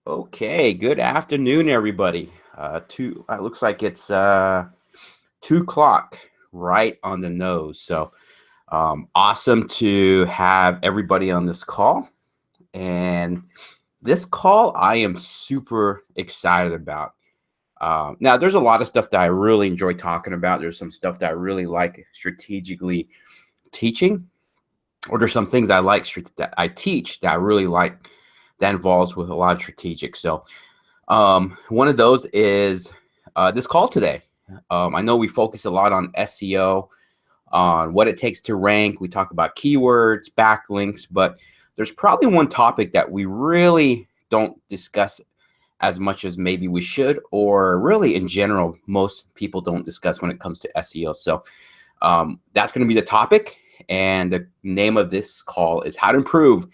Okay, good afternoon, everybody. Looks like it's 2 o'clock, right on the nose. So, awesome to have everybody on this call. And this call, I am super excited about. Now, there's a lot of stuff that I really enjoy talking about. There's some stuff that I really like strategically teaching, or there's some things I like that I teach that I really like that involves with a lot of strategic. So, one of those is this call today. I know we focus a lot on SEO, on what it takes to rank. We talk about keywords, backlinks, but there's probably one topic that we really don't discuss as much as maybe we should, or really in general, most people don't discuss when it comes to SEO. So that's going to be the topic. And the name of this call is how to improve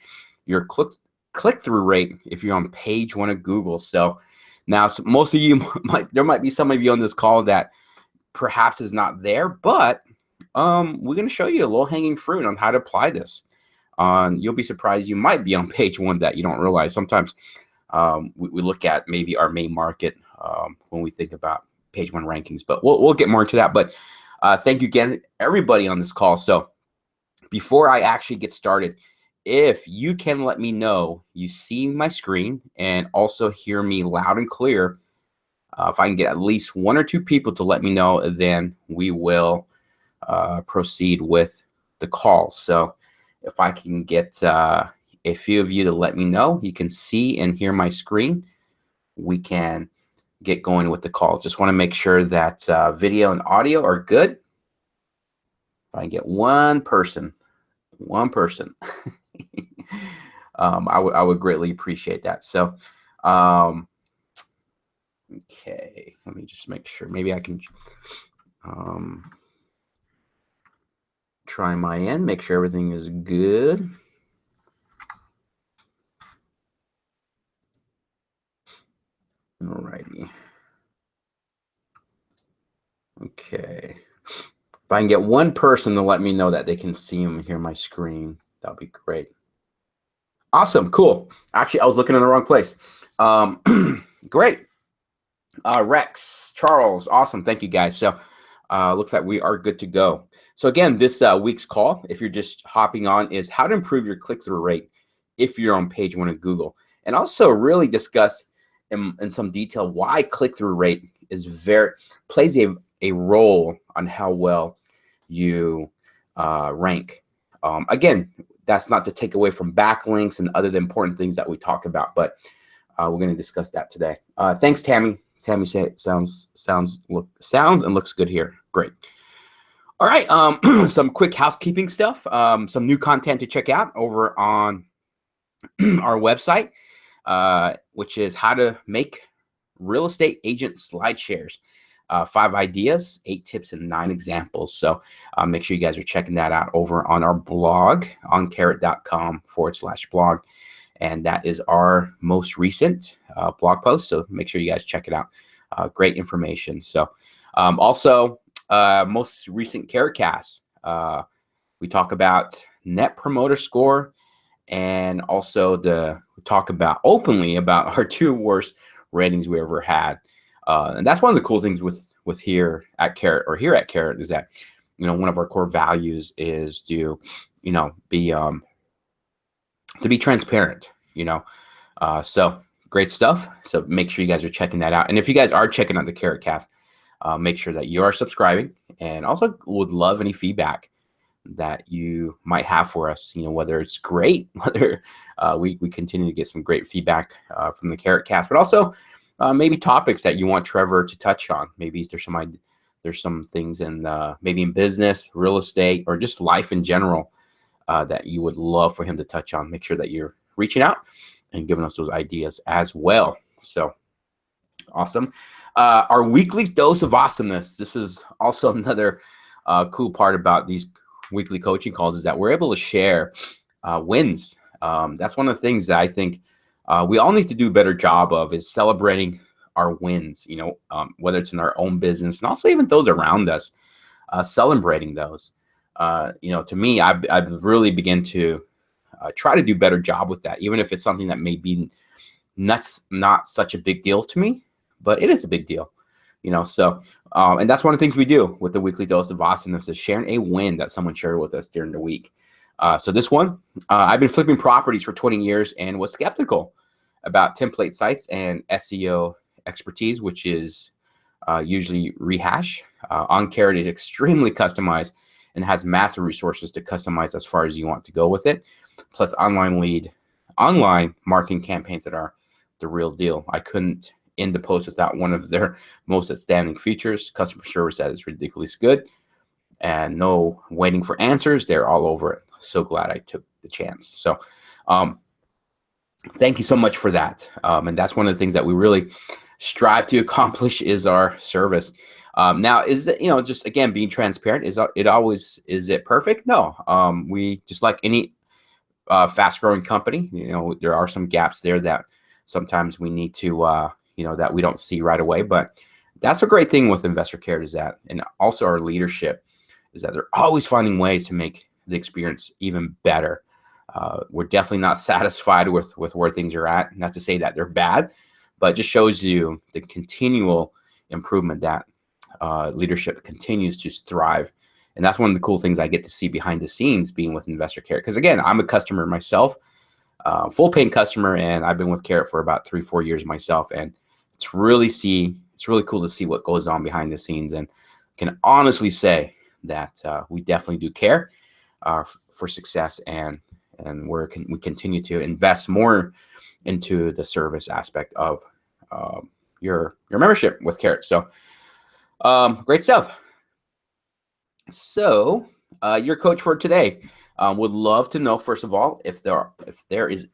your click-through rate if you're on page one of Google. So now, most of you there might be some of you on this call that perhaps is not there, but we're going to show you a low-hanging fruit on how to apply this. You'll be surprised you might be on page one that you don't realize. Sometimes we look at maybe our main market when we think about page one rankings, but we'll get more into that. But thank you again, everybody on this call. So before I actually get started, if you can let me know you see my screen and also hear me loud and clear, if I can get at least one or two people to let me know, then we will proceed with the call. So if I can get a few of you to let me know you can see and hear my screen, we can get going with the call. Just want to make sure that video and audio are good. If I can get one person, I would greatly appreciate that. So, okay, let me just make sure. Maybe I can try my end, make sure everything is good. Alrighty. Okay. If I can get one person to let me know that they can see and hear my screen, that would be great. Awesome. Cool. Actually, I was looking in the wrong place. Great. Rex, Charles, awesome. Thank you, guys. So looks like we are good to go. So again, this week's call, if you're just hopping on, is how to improve your click-through rate if you're on page one of Google. And also really discuss in some detail why click-through rate plays a role on how well you rank. Again, that's not to take away from backlinks and other important things that we talk about, but we're going to discuss that today. Thanks, Tammy. Tammy said sounds and looks good here. Great. All right. Some quick housekeeping stuff. Some new content to check out over on our website, which is how to make real estate agent slide shares. 5 ideas, 8 tips, and 9 examples. So make sure you guys are checking that out over on our blog on carrot.com/blog. And that is our most recent blog post. So make sure you guys check it out. Great information. So also, most recent CarrotCast, we talk about Net Promoter Score, and also we talk about openly about our 2 worst ratings we ever had. And that's one of the cool things with here at Carrot is that, one of our core values is to be transparent, so great stuff. So make sure you guys are checking that out. And if you guys are checking out the CarrotCast, make sure that you are subscribing, and also would love any feedback that you might have for us, whether it's great, whether we continue to get some great feedback from the CarrotCast, but also maybe topics that you want Trevor to touch on. Maybe there's some things maybe in business, real estate, or just life in general that you would love for him to touch on. Make sure that you're reaching out and giving us those ideas as well. So awesome. Our weekly dose of awesomeness. This is also another cool part about these weekly coaching calls, is that we're able to share wins. That's one of the things that I think we all need to do a better job of, is celebrating our wins, whether it's in our own business and also even those around us, celebrating those. To me, I've really begun to try to do a better job with that, even if it's something that may be that's not such a big deal to me, but it is a big deal, So, and that's one of the things we do with the weekly dose of awesomeness is sharing a win that someone shared with us during the week. So this one, I've been flipping properties for 20 years and was skeptical about template sites and SEO expertise, which is usually rehash. On Carrot is extremely customized and has massive resources to customize as far as you want to go with it. Plus online marketing campaigns that are the real deal. I couldn't end the post without one of their most outstanding features. Customer service that is ridiculously good and no waiting for answers. They're all over it. So glad I took the chance. So thank you so much for that. And that's one of the things that we really strive to accomplish is our service. Now, is it, just again, being transparent, is it perfect? No. We just like any fast growing company, there are some gaps there that sometimes we need to, that we don't see right away. But that's a great thing with Investor Care is that, and also our leadership is that they're always finding ways to make the experience even better. We're definitely not satisfied with where things are at. Not to say that they're bad, but it just shows you the continual improvement that leadership continues to thrive. And that's one of the cool things I get to see behind the scenes being with Investor Care. Because again, I'm a customer myself, full paying customer, and I've been with Carrot for about 3-4 years myself. And it's really cool to see what goes on behind the scenes, and can honestly say that we definitely do care for success, and we continue to invest more into the service aspect of your membership with Carrot. So great stuff. So your coach for today would love to know, first of all, if there is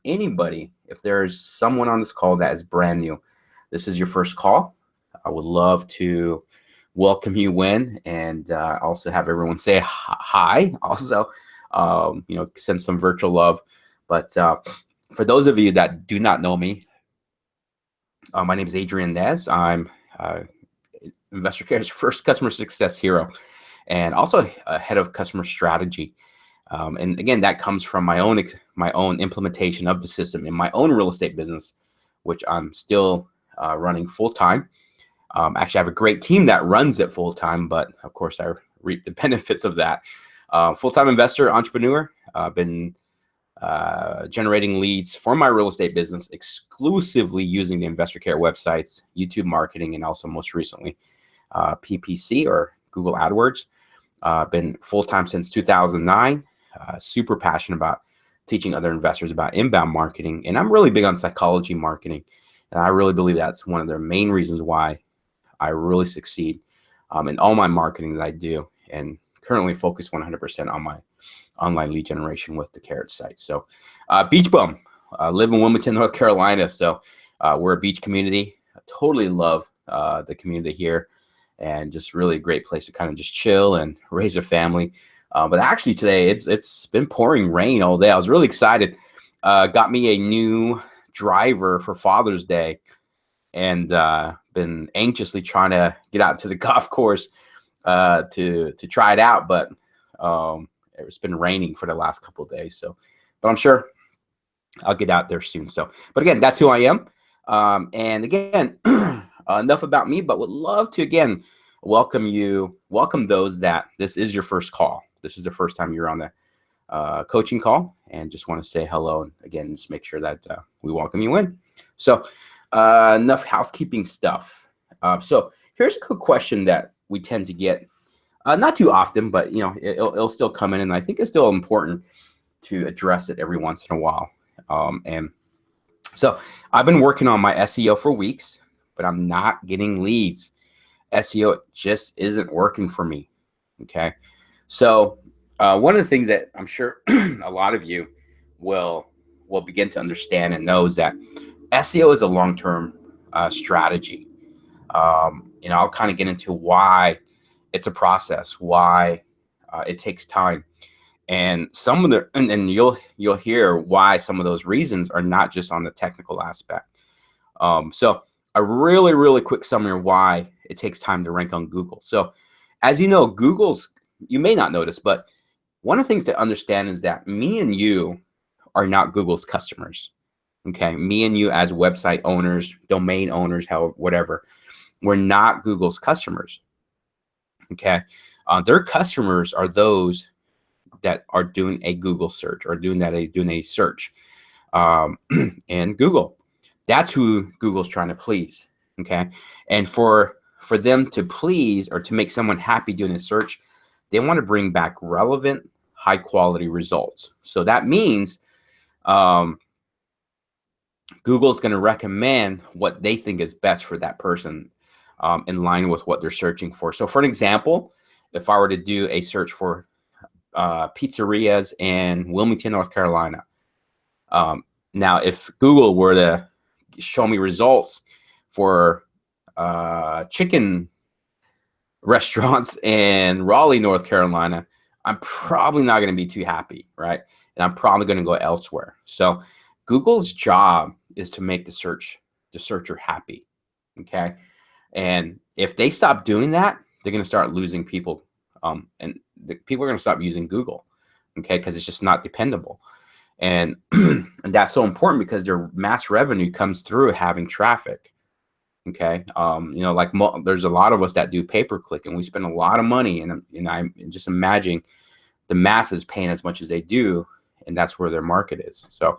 someone on this call that is brand new. This is your first call. I would love to welcome you in, and also have everyone say hi. Also, send some virtual love. But for those of you that do not know me, my name is Adrian Nez. I'm Investor Care's first customer success hero, and also a head of customer strategy. And again, that comes from my own implementation of the system in my own real estate business, which I'm still running full time. Actually, I have a great team that runs it full time, but of course, I reap the benefits of that. Full-time investor, entrepreneur. Been generating leads for my real estate business exclusively using the Investor Care websites, YouTube marketing, and also most recently PPC or Google AdWords. Been full-time since 2009. Super passionate about teaching other investors about inbound marketing, and I'm really big on psychology marketing, and I really believe that's one of the main reasons why I really succeed in all my marketing that I do, and currently focus 100% on my online lead generation with the Carrot site. So beach bum, live in Wilmington, North Carolina. So we're a beach community. I totally love the community here, and just really a great place to kind of just chill and raise a family. But actually today it's been pouring rain all day. I was really excited. Got me a new driver for Father's Day, and been anxiously trying to get out to the golf course to try it out. But it's been raining for the last couple of days. So, but I'm sure I'll get out there soon. So, but again, that's who I am. And again, enough about me, but would love to again welcome those that this is your first call. This is the first time you're on the coaching call, and just want to say hello. And again, just make sure that we welcome you in. So enough housekeeping stuff. So here's a quick question that we tend to get, not too often, but it'll still come in, and I think it's still important to address it every once in a while. And so I've been working on my SEO for weeks, but I'm not getting leads. SEO just isn't working for me. Okay. So one of the things that I'm sure a lot of you will begin to understand and know is that SEO is a long-term strategy. I'll kind of get into why it's a process, why it takes time, and and you'll hear why some of those reasons are not just on the technical aspect. So a really, really quick summary of why it takes time to rank on Google. So as you know, you may not notice, but one of the things to understand is that me and you are not Google's customers. Okay, me and you as website owners, domain owners, however, whatever, we're not Google's customers. Okay, their customers are those that are doing a Google search or doing a search in Google. That's who Google's trying to please. Okay, and for them to please or to make someone happy doing a search, they want to bring back relevant, high quality results. So that means Google's going to recommend what they think is best for that person in line with what they're searching for. So for an example, if I were to do a search for pizzerias in Wilmington, North Carolina. Now, if Google were to show me results for chicken restaurants in Raleigh, North Carolina, I'm probably not going to be too happy, right? And I'm probably going to go elsewhere. So Google's job is to make the searcher happy, okay? And if they stop doing that, they're going to start losing people, and people are going to stop using Google, okay? Because it's just not dependable. And and that's so important because their mass revenue comes through having traffic. Okay, like there's a lot of us that do pay-per-click, and we spend a lot of money, and I'm just imagining the masses paying as much as they do, and that's where their market is. So,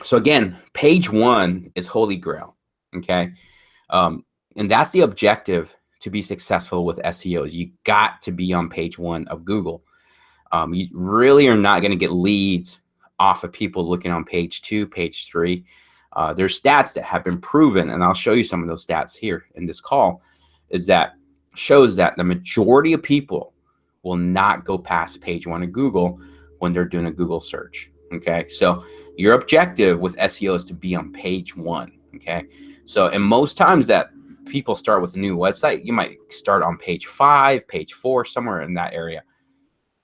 so again, page one is holy grail. Okay, and that's the objective to be successful with SEO. You got to be on page one of Google. You really are not going to get leads off of people looking on page two, page three. There's stats that have been proven, and I'll show you some of those stats here in this call, is that shows that the majority of people will not go past page one of Google when they're doing a Google search. Okay, so your objective with SEO is to be on page one. Okay, so and most times that people start with a new website, you might start on page 5, page 4, somewhere in that area.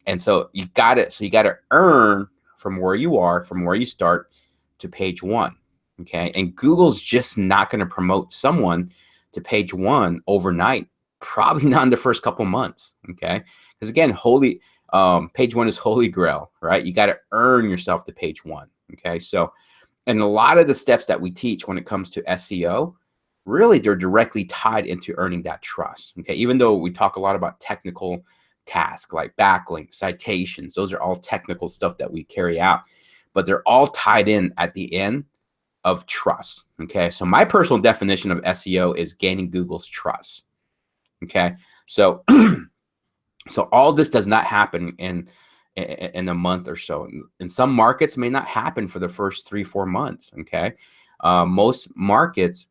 And so you got to earn from where you are, from where you start to page one. Okay. And Google's just not going to promote someone to page one overnight, probably not in the first couple months. Okay. Because again, page one is holy grail, right? You got to earn yourself to page one. Okay. So, and a lot of the steps that we teach when it comes to SEO, really, they're directly tied into earning that trust. Okay. Even though we talk a lot about technical tasks like backlinks, citations, those are all technical stuff that we carry out, but they're all tied in at the end of trust. Okay, so my personal definition of SEO is gaining Google's trust. Okay, so so all this does not happen in a month or so. In some markets, may not happen for the first 3-4 months. Okay, most markets,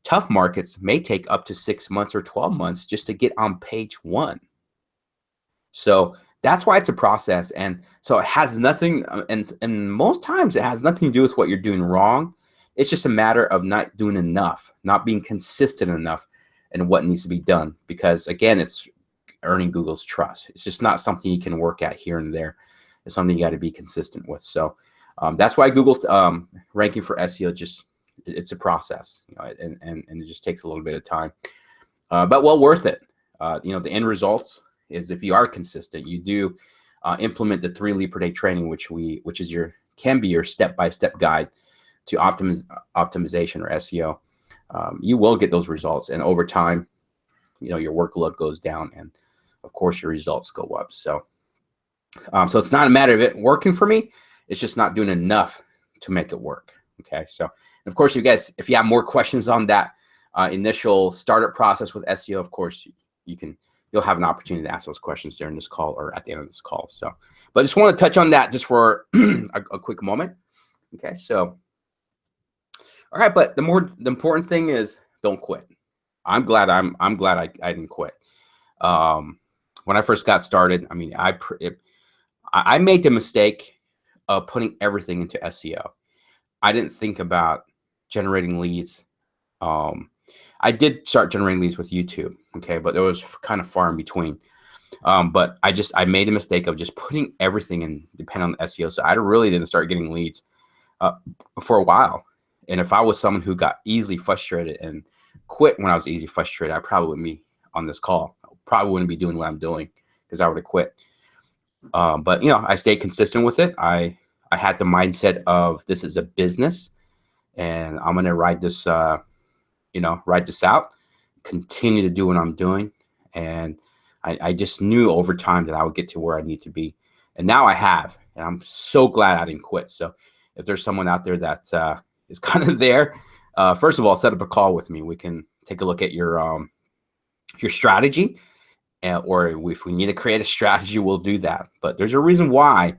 tough markets, may take up to 6 months or 12 months just to get on page one. So that's why it's a process. And so it has nothing, and most times it has nothing to do with what you're doing wrong. It's just a matter of not doing enough, not being consistent enough in what needs to be done. Because again, it's earning Google's trust. It's just not something you can work at here and there. It's something you got to be consistent with. So that's why Google's ranking for SEO, it's a process, and it just takes a little bit of time, but well worth it. The end results is if you are consistent, you do implement the 3 lead per day training, which can be your step-by-step guide to optimization or SEO. You will get those results, and over time, your workload goes down, and of course your results go up. So, so it's not a matter of it working for me. It's just not doing enough to make it work. Okay. So, and of course, if you have more questions on that initial startup process with SEO, of course, you'll have an opportunity to ask those questions during this call or at the end of this call. So, but I just want to touch on that just for a quick moment. Okay. So, all right. But the important thing is don't quit. I'm glad I didn't quit. When I first got started, I mean, I made the mistake of putting everything into SEO. I didn't think about generating leads. I did start generating leads with YouTube, okay, but it was kind of far in between. But I made the mistake of just putting everything in depending on SEO. So I really didn't start getting leads for a while. And if I was someone who got easily frustrated and quit when I was easily frustrated, I probably wouldn't be on this call. I probably wouldn't be doing what I'm doing because I would have quit. But I stayed consistent with it. I I had the mindset of this is a business, and I'm gonna ride this, ride this out, continue to do what I'm doing, and I just knew over time that I would get to where I need to be, and now I have, and I'm so glad I didn't quit. So if there's someone out there that is kind of there, first of all, set up a call with me. We can take a look at your strategy, or if we need to create a strategy, we'll do that. But there's a reason why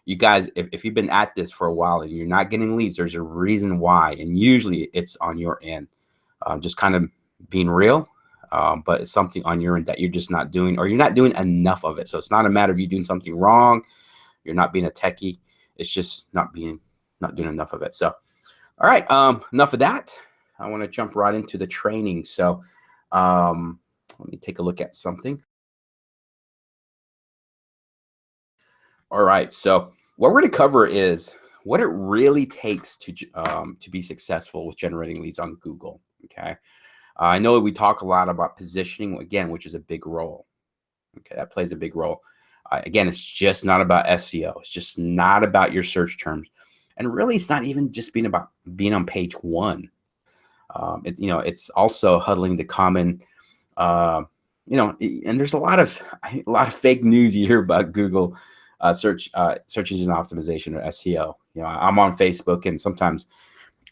you guys, if you've been at this for a while and you're not getting leads, there's a reason why. And usually it's on your end, just kind of being real. But it's something on your end that you're just not doing, or you're not doing enough of it. So it's not a matter of you doing something wrong. You're not being a techie. It's just not doing enough of it. So, all right, enough of that. I want to jump right into the training. So let me take a look at something. All right, so what we're going to cover is what it really takes to be successful with generating leads on Google. Okay, I know we talk a lot about positioning again, which is a big role. Okay, that plays a big role. Again, it's just not about SEO. It's just not about your search terms, and really, it's not even just being about being on page one. It's also huddling the common. And there's a lot of fake news you hear about Google search engine optimization, or SEO. I'm on Facebook, and sometimes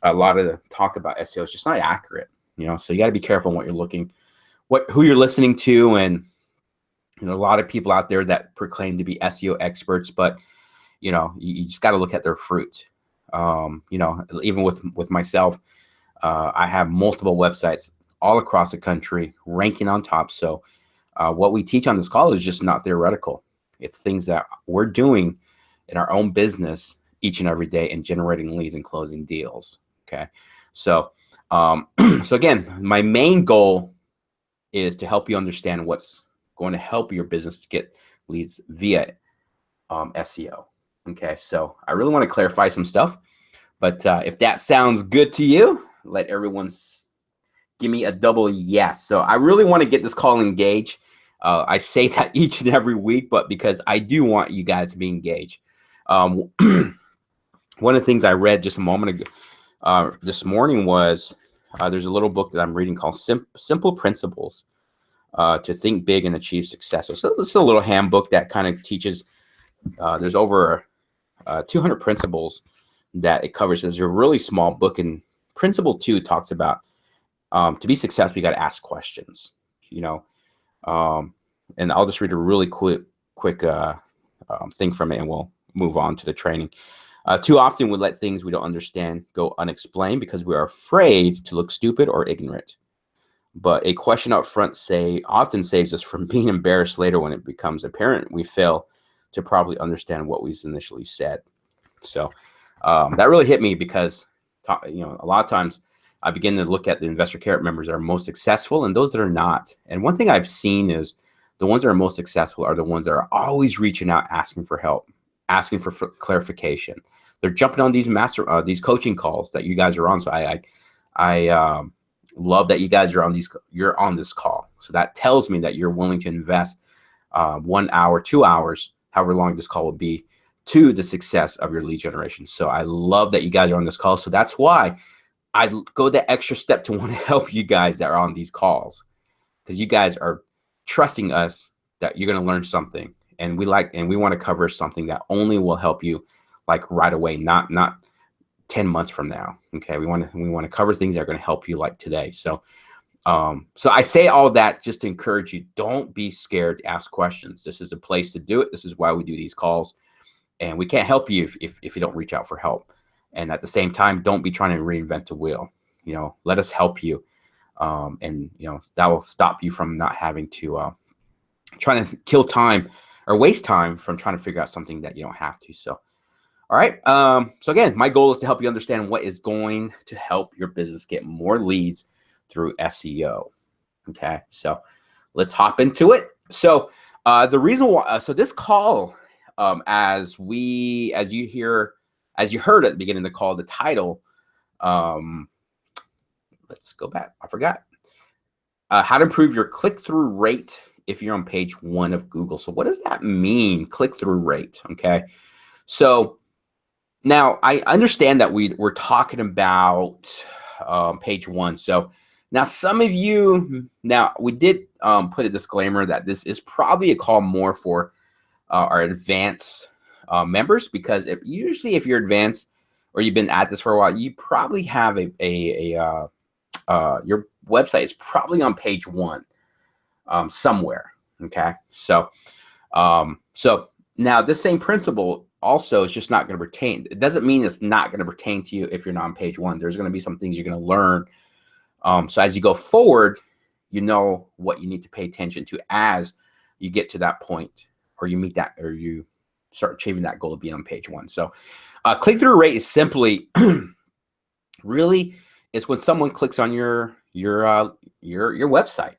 a lot of the talk about SEO is just not accurate. So you got to be careful on what you're looking, who you're listening to, and a lot of people out there that proclaim to be SEO experts, but you just got to look at their fruit. Even with myself, I have multiple websites all across the country ranking on top. So what we teach on this call is just not theoretical. It's things that we're doing in our own business each and every day and generating leads and closing deals. Okay. So, so again, my main goal is to help you understand what's going to help your business to get leads via SEO. Okay. So I really want to clarify some stuff, but if that sounds good to you, let everyone give me a double yes. So I really want to get this call engaged. I say that each and every week, but because I do want you guys to be engaged. One of the things I read just a moment ago, this morning, was there's a little book that I'm reading called Simple Principles to Think Big and Achieve Success. So this is a little handbook that kind of teaches, there's over 200 principles that it covers. It's a really small book, and Principle 2 talks about to be successful, you got to ask questions, and I'll just read a really quick thing from it, and we'll move on to the training. Too often we let things we don't understand go unexplained because we are afraid to look stupid or ignorant. But a question up front often saves us from being embarrassed later when it becomes apparent we fail to properly understand what we initially said. So that really hit me because, a lot of times I begin to look at the Investor Carrot members that are most successful and those that are not. And one thing I've seen is the ones that are most successful are the ones that are always reaching out, asking for help, asking for clarification. They're jumping on these coaching calls that you guys are on. So I love that you guys are you're on this call. So that tells me that you're willing to invest 1 hour, 2 hours, however long this call will be, to the success of your lead generation. So I love that you guys are on this call. So that's why I go the extra step to want to help you guys that are on these calls, because you guys are trusting us that you're going to learn something, and we want to cover something that only will help you like right away, not 10 months from now. Okay, we want to cover things that are going to help you like today. So so I say all that just to encourage you, don't be scared to ask questions. This is a place to do it. This is why we do these calls, and we can't help you if you don't reach out for help. And at the same time, don't be trying to reinvent the wheel. Let us help you. And that will stop you from not having to trying to kill time or waste time from trying to figure out something that you don't have to. So, all right. So again, my goal is to help you understand what is going to help your business get more leads through SEO. Okay. So let's hop into it. So the reason why, so this call, as you heard at the beginning of the call, the title, let's go back. I forgot. How to improve your click-through rate if you're on page 1 of Google. So what does that mean, click-through rate? Okay. So Now, I understand that we're talking about page one. So now some of you, now we did put a disclaimer that this is probably a call more for our advanced members, because usually if you're advanced or you've been at this for a while, you probably have your website is probably on page one somewhere. Okay, so now this same principle also is just not going to pertain. It doesn't mean it's not going to pertain to you if you're not on page one. There's going to be some things you're going to learn. So as you go forward, you know what you need to pay attention to as you get to that point, or you meet that, or you start achieving that goal to be on page one. So click-through rate is simply really it's when someone clicks on your website.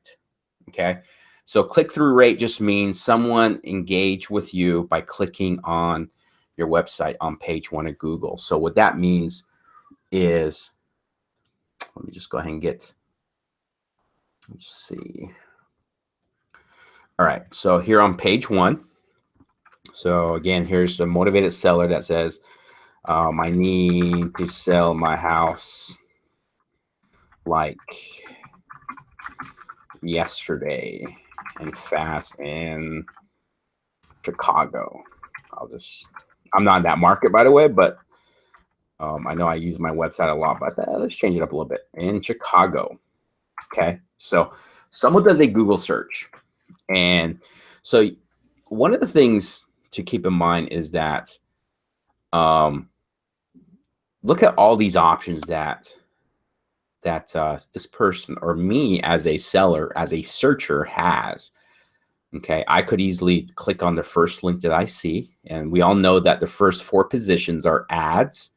Okay. So click-through rate just means someone engaged with you by clicking on your website on page one of Google. So what that means is, let me just go ahead and let's see. All right, so here on page one. So again, here's a motivated seller that says, I need to sell my house like yesterday and fast in Chicago. I'm not in that market, by the way, but I know I use my website a lot, but let's change it up a little bit. In Chicago. Okay, so someone does a Google search, and so one of the things to keep in mind is that look at all these options that this person or me as a seller, as a searcher has. Okay, I could easily click on the first link that I see, and we all know that the first 4 positions are ads.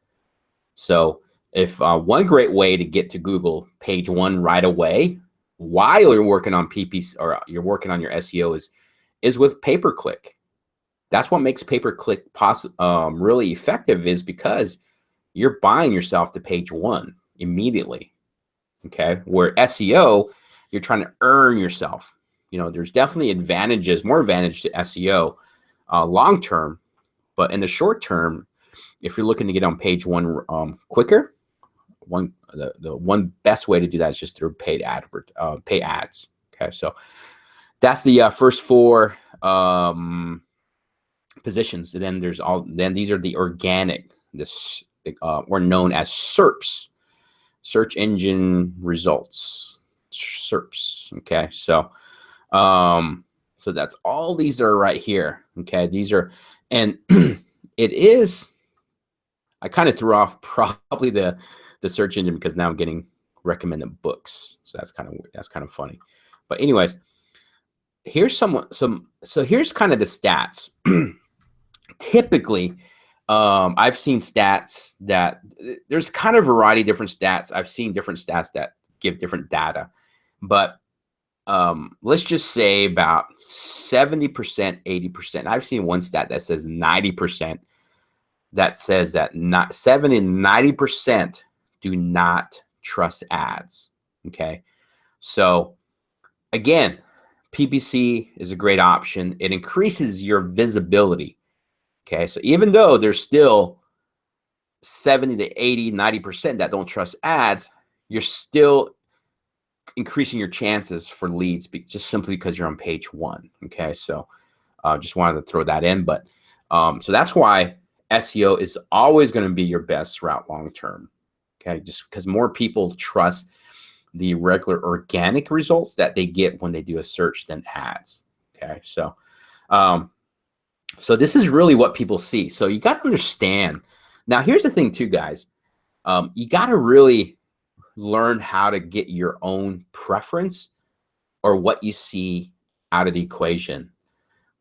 So if one great way to get to Google page one right away while you're working on PPC or you're working on your SEO is with pay-per-click. That's what makes pay-per-click really effective, is because you're buying yourself to page one immediately. Okay, where SEO, you're trying to earn yourself. You know, there's definitely more advantage to SEO long term, but in the short term, if you're looking to get on page one quicker, the one best way to do that is just through paid ads. Okay, so that's the first 4 positions. And then these are the organic, or known as SERPs, search engine results, SERPs. Okay, so that's all these are right here. Okay, these are, and it is, I kind of threw off probably the search engine because now I'm getting recommended books. So that's kind of funny. But anyways, here's so here's kind of the stats. Typically, I've seen stats that there's kind of a variety of different stats. I've seen different stats that give different data, but let's just say about 70%, 80%. I've seen one stat that says 90%. That says that 70 and 90% do not trust ads. Okay, so again, PPC is a great option. It increases your visibility. Okay, so even though there's still 70 to 80, 90% that don't trust ads, you're still increasing your chances for leads just simply because you're on page one. Okay, so just wanted to throw that in. But so that's why SEO is always going to be your best route long term. Okay, just because more people trust the regular organic results that they get when they do a search than ads. Okay, so so this is really what people see. So you got to understand. Now, here's the thing too, guys. You got to really learn how to get your own preference or what you see out of the equation.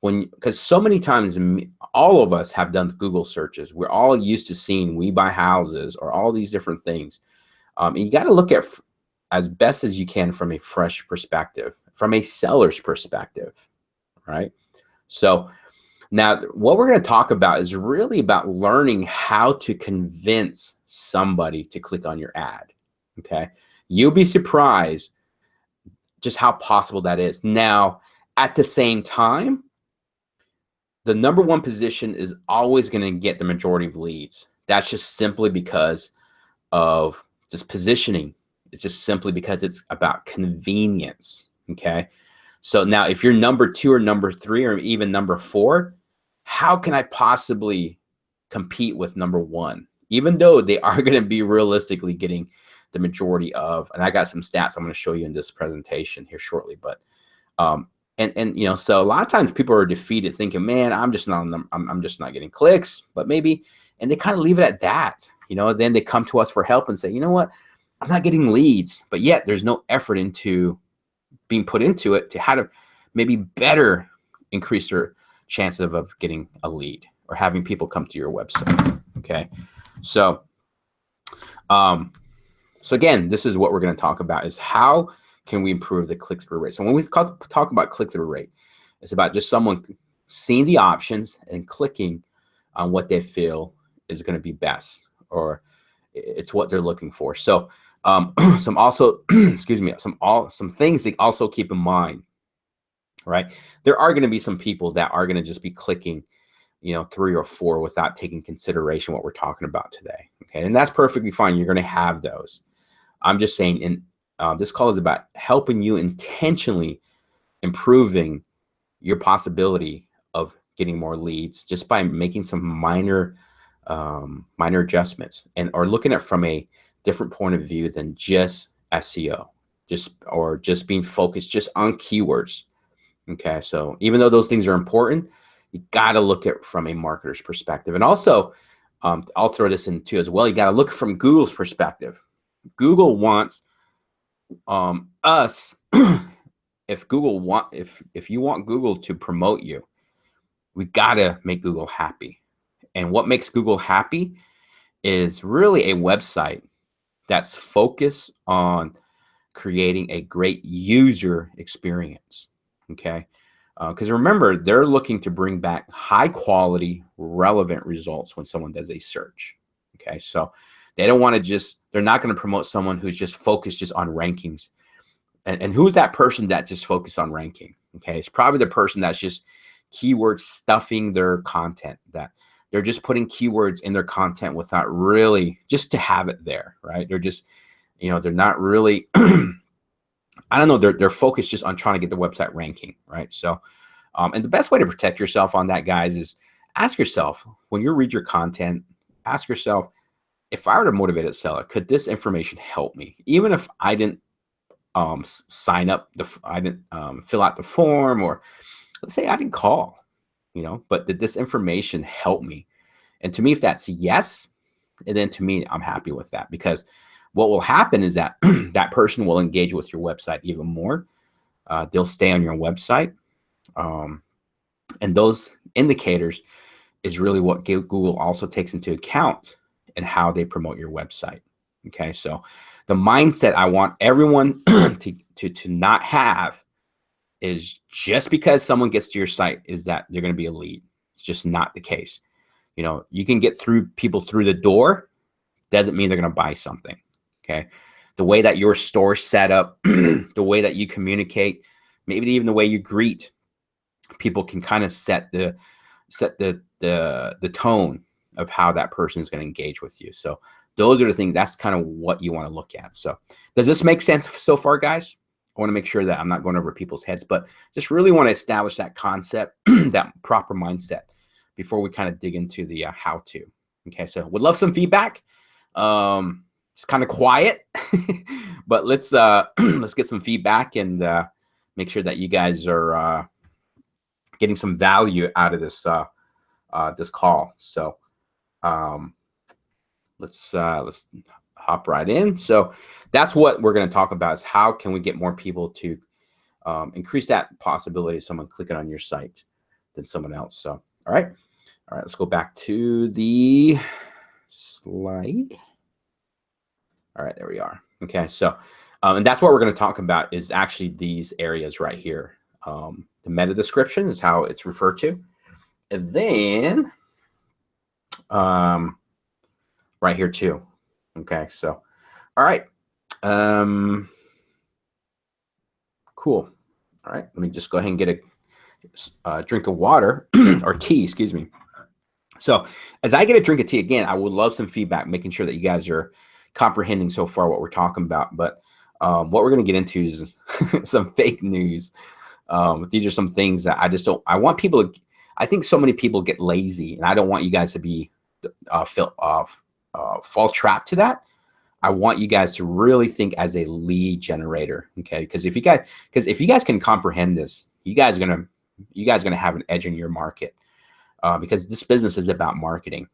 Because so many times, all of us have done Google searches. We're all used to seeing "we buy houses" or all these different things. And you got to look at as best as you can from a fresh perspective, from a seller's perspective, right? So now what we're going to talk about is really about learning how to convince somebody to click on your ad. Okay, you'll be surprised just how possible that is. Now, at the same time, the number one position is always going to get the majority of leads. that's just simply because of just positioning. It's just simply because it's about convenience. Okay. So now if you're number 2 or number 3 or even number 4, how can I possibly compete with number 1? Even though they are going to be realistically getting the majority of, and I got some stats I'm going to show you in this presentation here shortly, but and you know, so a lot of times people are defeated thinking, man, I'm just not getting clicks, but maybe, and they kind of leave it at that, you know. Then they come to us for help and say, you know what, I'm not getting leads, but yet there's no effort into being put into it to how to maybe better increase their chance of getting a lead or having people come to your website. Okay. So, so again, this is what we're going to talk about, is how can we improve the click-through rate? So when we talk about click-through rate, it's about just someone seeing the options and clicking on what they feel is going to be best, or it's what they're looking for. So some also, excuse me, some things to also keep in mind, right? There are going to be some people that are going to just be clicking, you know, 3 or 4 without taking consideration what we're talking about today. Okay. And that's perfectly fine. You're going to have those. I'm just saying, this call is about helping you intentionally improving your possibility of getting more leads just by making some minor adjustments, and or looking at it from a different point of view than just SEO, just being focused just on keywords. Okay, so even though those things are important, you got to look at it from a marketer's perspective, and also I'll throw this in too as well. You got to look from Google's perspective. Google wants us. If you want Google to promote you, we got to make Google happy. And what makes Google happy is really a website that's focused on creating a great user experience. Okay. Because remember, they're looking to bring back high quality, relevant results when someone does a search. Okay. So they don't want to they're not going to promote someone who's just focused just on rankings. And who's that person that just focused on ranking? Okay. It's probably the person that's just keyword stuffing their content, that they're just putting keywords in their content without really, just to have it there, right? They're just, you know, they're not really, I don't know, they're focused just on trying to get the website ranking, right? So, and the best way to protect yourself on that, guys, is ask yourself, when you read your content, ask yourself, if I were to motivate a seller, could this information help me? Even if I didn't sign up, I didn't fill out the form, or let's say I didn't call, you know, but did this information help me? And to me, if that's yes, and then to me, I'm happy with that, because what will happen is that that person will engage with your website even more. They'll stay on your website. And those indicators is really what Google also takes into account in how they promote your website. Okay, so the mindset I want everyone to not have is just because someone gets to your site is that they're going to be a lead. It's just not the case. You know, you can get people through the door, doesn't mean they're going to buy something. Okay, the way that your store's set up, the way that you communicate, maybe even the way you greet people can kind of set the tone of how that person is going to engage with you. So those are the things, that's kind of what you want to look at. So does this make sense so far, guys? I want to make sure that I'm not going over people's heads, but just really want to establish that concept, that proper mindset, before we kind of dig into the how to. Okay, so would love some feedback. It's kind of quiet, but let's get some feedback and make sure that you guys are getting some value out of this this call. So let's hop right in. So that's what we're going to talk about, is how can we get more people to increase that possibility of someone clicking on your site than someone else. So all right, let's go back to the slide. All right, there we are. Okay, so and that's what we're going to talk about, is actually these areas right here. The meta description is how it's referred to, and then right here too. Okay, so all right, cool. All right, let me just go ahead and get a drink of water or tea, excuse me. So as I get a drink of tea, again, I would love some feedback, making sure that you guys are comprehending so far what we're talking about. But what we're going to get into is some fake news. These are some things that I just don't, I want people to, I think so many people get lazy, and I don't want you guys to be fall trap to that. I want you guys to really think as a lead generator, okay? Because if you guys can comprehend this, you guys are gonna have an edge in your market, because this business is about marketing.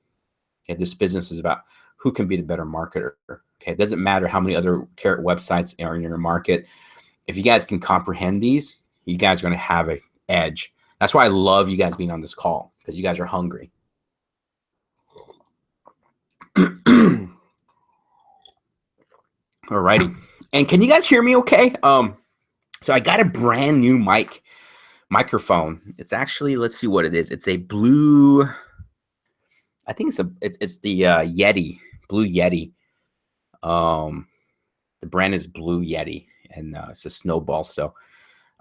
Okay, this business is about who can be the better marketer. Okay, it doesn't matter how many other carrot websites are in your market. If you guys can comprehend these, you guys are gonna have an edge. That's why I love you guys being on this call, because you guys are hungry. Alrighty. And can you guys hear me okay? So I got a brand new microphone. It's actually, let's see what it is. It's a blue, I think it's the Yeti, Blue Yeti. The brand is Blue Yeti, and it's a Snowball. So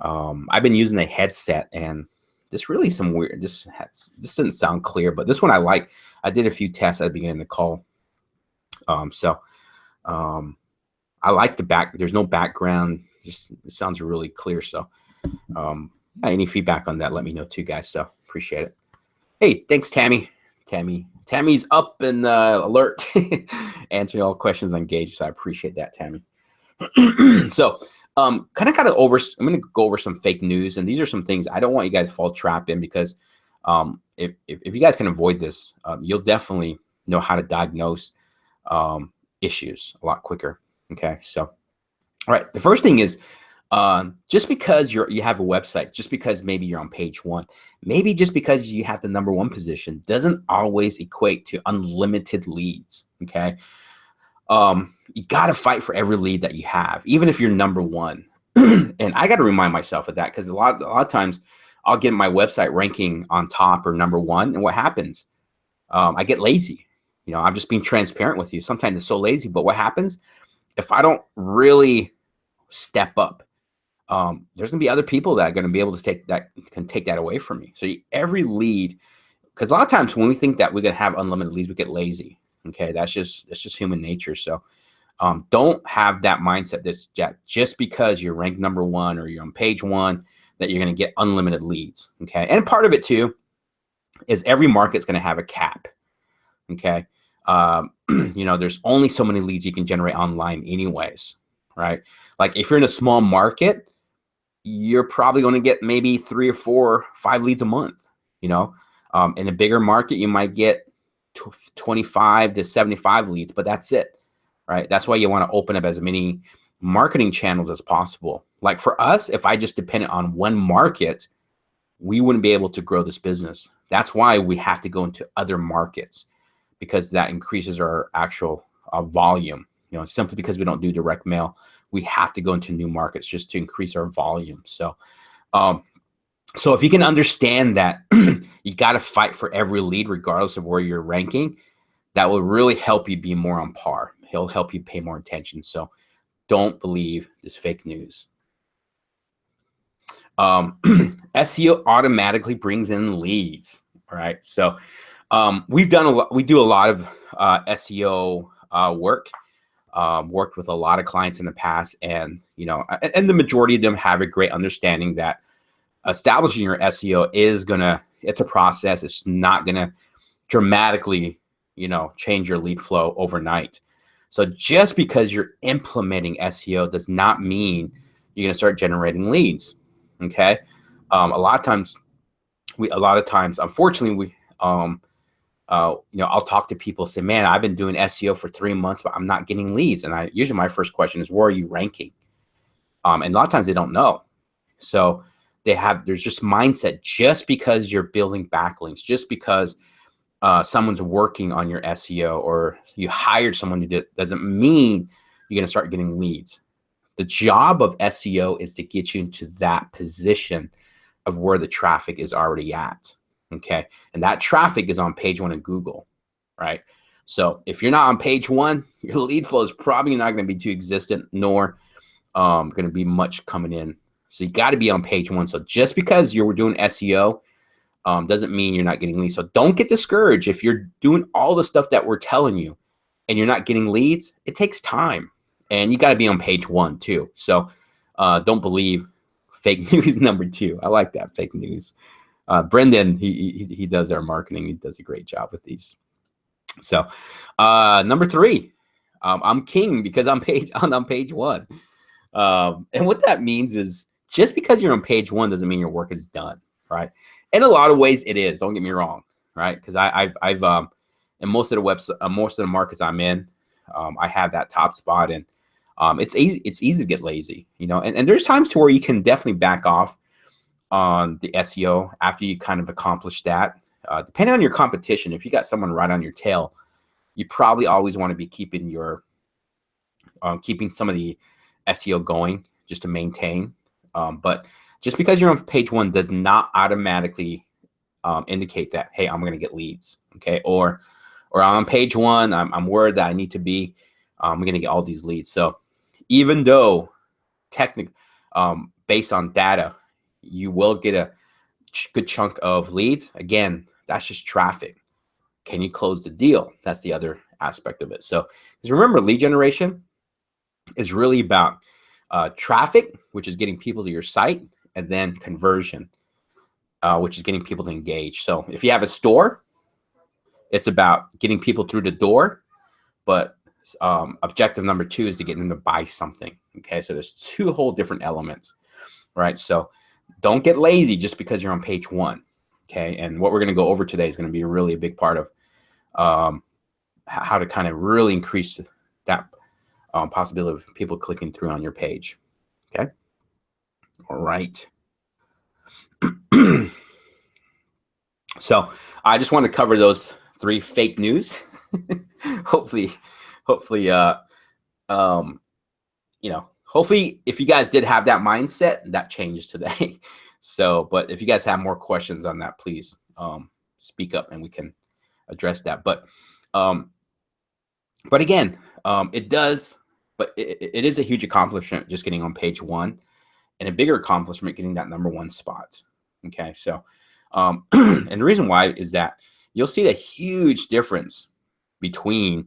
I've been using a headset, and this really some weird, this didn't sound clear, but this one I like. I did a few tests at the beginning of the call. I like the back. There's no background. Just it sounds really clear. So, any feedback on that, let me know too, guys. So appreciate it. Hey, thanks, Tammy. Tammy's up and alert, answering all questions on Gage. So I appreciate that, Tammy. So, I'm going to go over some fake news, and these are some things I don't want you guys to fall trap in, because if you guys can avoid this, you'll definitely know how to diagnose issues a lot quicker. Okay, so all right, the first thing is just because you have a website, just because maybe you're on page 1, maybe just because you have the #1 position, doesn't always equate to unlimited leads. Okay, you got to fight for every lead that you have, even if you're #1. And I got to remind myself of that, because a lot of times I'll get my website ranking on top or #1, and what happens? I get lazy. You know, I'm just being transparent with you. Sometimes it's so lazy, but what happens if I don't really step up? There's gonna be other people that are gonna be able to take that away from me. So every lead, because a lot of times when we think that we're gonna have unlimited leads, we get lazy. Okay, that's just human nature. So don't have that mindset that just because you're ranked #1 or you're on page 1 that you're gonna get unlimited leads. Okay, and part of it too is every market's gonna have a cap. Okay. You know, there's only so many leads you can generate online anyways, right? Like if you're in a small market, you're probably going to get maybe 3 or 4 or 5 leads a month. You know, in a bigger market, you might get 25 to 75 leads, but that's it, right? That's why you want to open up as many marketing channels as possible. Like for us, if I just depended on one market, we wouldn't be able to grow this business. That's why we have to go into other markets, because that increases our actual volume. You know, simply because we don't do direct mail, we have to go into new markets just to increase our volume. So, so if you can understand that you got to fight for every lead, regardless of where you're ranking, that will really help you be more on par. He'll help you pay more attention. So don't believe this fake news. SEO automatically brings in leads. All right. So we do a lot of SEO work. Worked with a lot of clients in the past, and you know, and the majority of them have a great understanding that establishing your SEO it's a process. It's not gonna dramatically, you know, change your lead flow overnight. So just because you're implementing SEO does not mean you're gonna start generating leads. Okay, a lot of times, unfortunately, you know, I'll talk to people, say, man, I've been doing SEO for 3 months, but I'm not getting leads. And usually my first question is, where are you ranking? And a lot of times they don't know. So there's just mindset, just because you're building backlinks, just because someone's working on your SEO or you hired someone to do it, doesn't mean you're going to start getting leads. The job of SEO is to get you into that position of where the traffic is already at. Okay, and that traffic is on page 1 of Google, right? So if you're not on page 1, your lead flow is probably not going to be too existent, nor going to be much coming in. So you got to be on page 1. So just because you're doing SEO doesn't mean you're not getting leads. So don't get discouraged if you're doing all the stuff that we're telling you and you're not getting leads. It takes time, and you got to be on page 1 too. So don't believe fake news. Number 2, I like that, fake news. Brendan, he does our marketing. He does a great job with these. So number 3, I'm king because I'm on page 1. And what that means is just because you're on page 1 doesn't mean your work is done, right? In a lot of ways, it is. Don't get me wrong, right? Because I've in most of the website, most of the markets I'm in, I have that top spot, and it's easy. It's easy to get lazy, you know. And there's times to where you can definitely back off on the SEO after you kind of accomplish that. Depending on your competition, if you got someone right on your tail, you probably always want to be keeping your keeping some of the SEO going just to maintain. But just because you're on page 1 does not automatically indicate that, hey, I'm going to get leads, okay? Or on page 1, I'm worried that I need to be, I'm going to get all these leads. So even though based on data, you will get a good chunk of leads. Again, that's just traffic. Can you close the deal? That's the other aspect of it. So because remember, lead generation is really about traffic, which is getting people to your site, and then conversion, which is getting people to engage. So if you have a store, it's about getting people through the door, but objective number 2 is to get them to buy something. Okay, so there's 2 whole different elements, right? So don't get lazy just because you're on page 1. Okay, and what we're going to go over today is going to be really a big part of how to kind of really increase that possibility of people clicking through on your page. Okay, all right. So I just want to cover those 3 fake news. hopefully, you know, hopefully if you guys did have that mindset, that changes today. So, but if you guys have more questions on that, please speak up and we can address that. But again, it does, but it is a huge accomplishment just getting on page 1, and a bigger accomplishment getting that number 1 spot. Okay, so and the reason why is that you'll see the huge difference between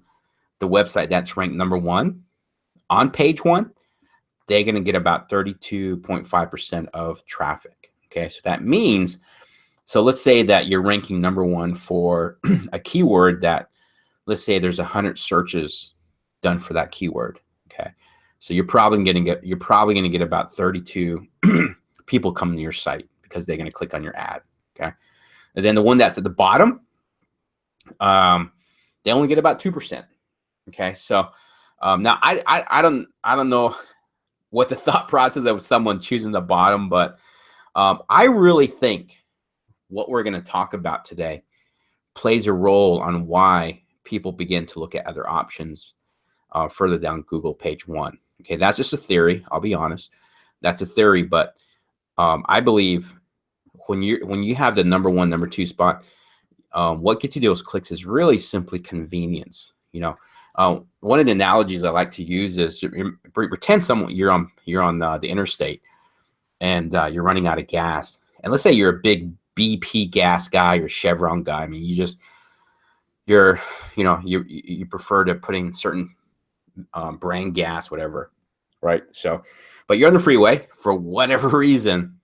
the website that's ranked number 1 on page 1. They're going to get about 32.5% of traffic. Okay, so that means, so let's say that you're ranking number 1 for a keyword that, let's say there's 100 searches done for that keyword. Okay, so you're probably going to get about 32 people coming to your site because they're going to click on your ad. Okay, and then the one that's at the bottom, they only get about 2%. Okay, so now I don't know what the thought process of someone choosing the bottom, but I really think what we're going to talk about today plays a role on why people begin to look at other options further down Google page 1. Okay, that's just a theory. I'll be honest, that's a theory, but I believe when you have the number 1, number 2 spot, what gets you those clicks is really simply convenience. You know, one of the analogies I like to use is pretend you're on the interstate, and you're running out of gas. And let's say you're a big BP gas guy or Chevron guy. I mean, you prefer to put in certain brand gas, whatever, right? So, but you're on the freeway for whatever reason,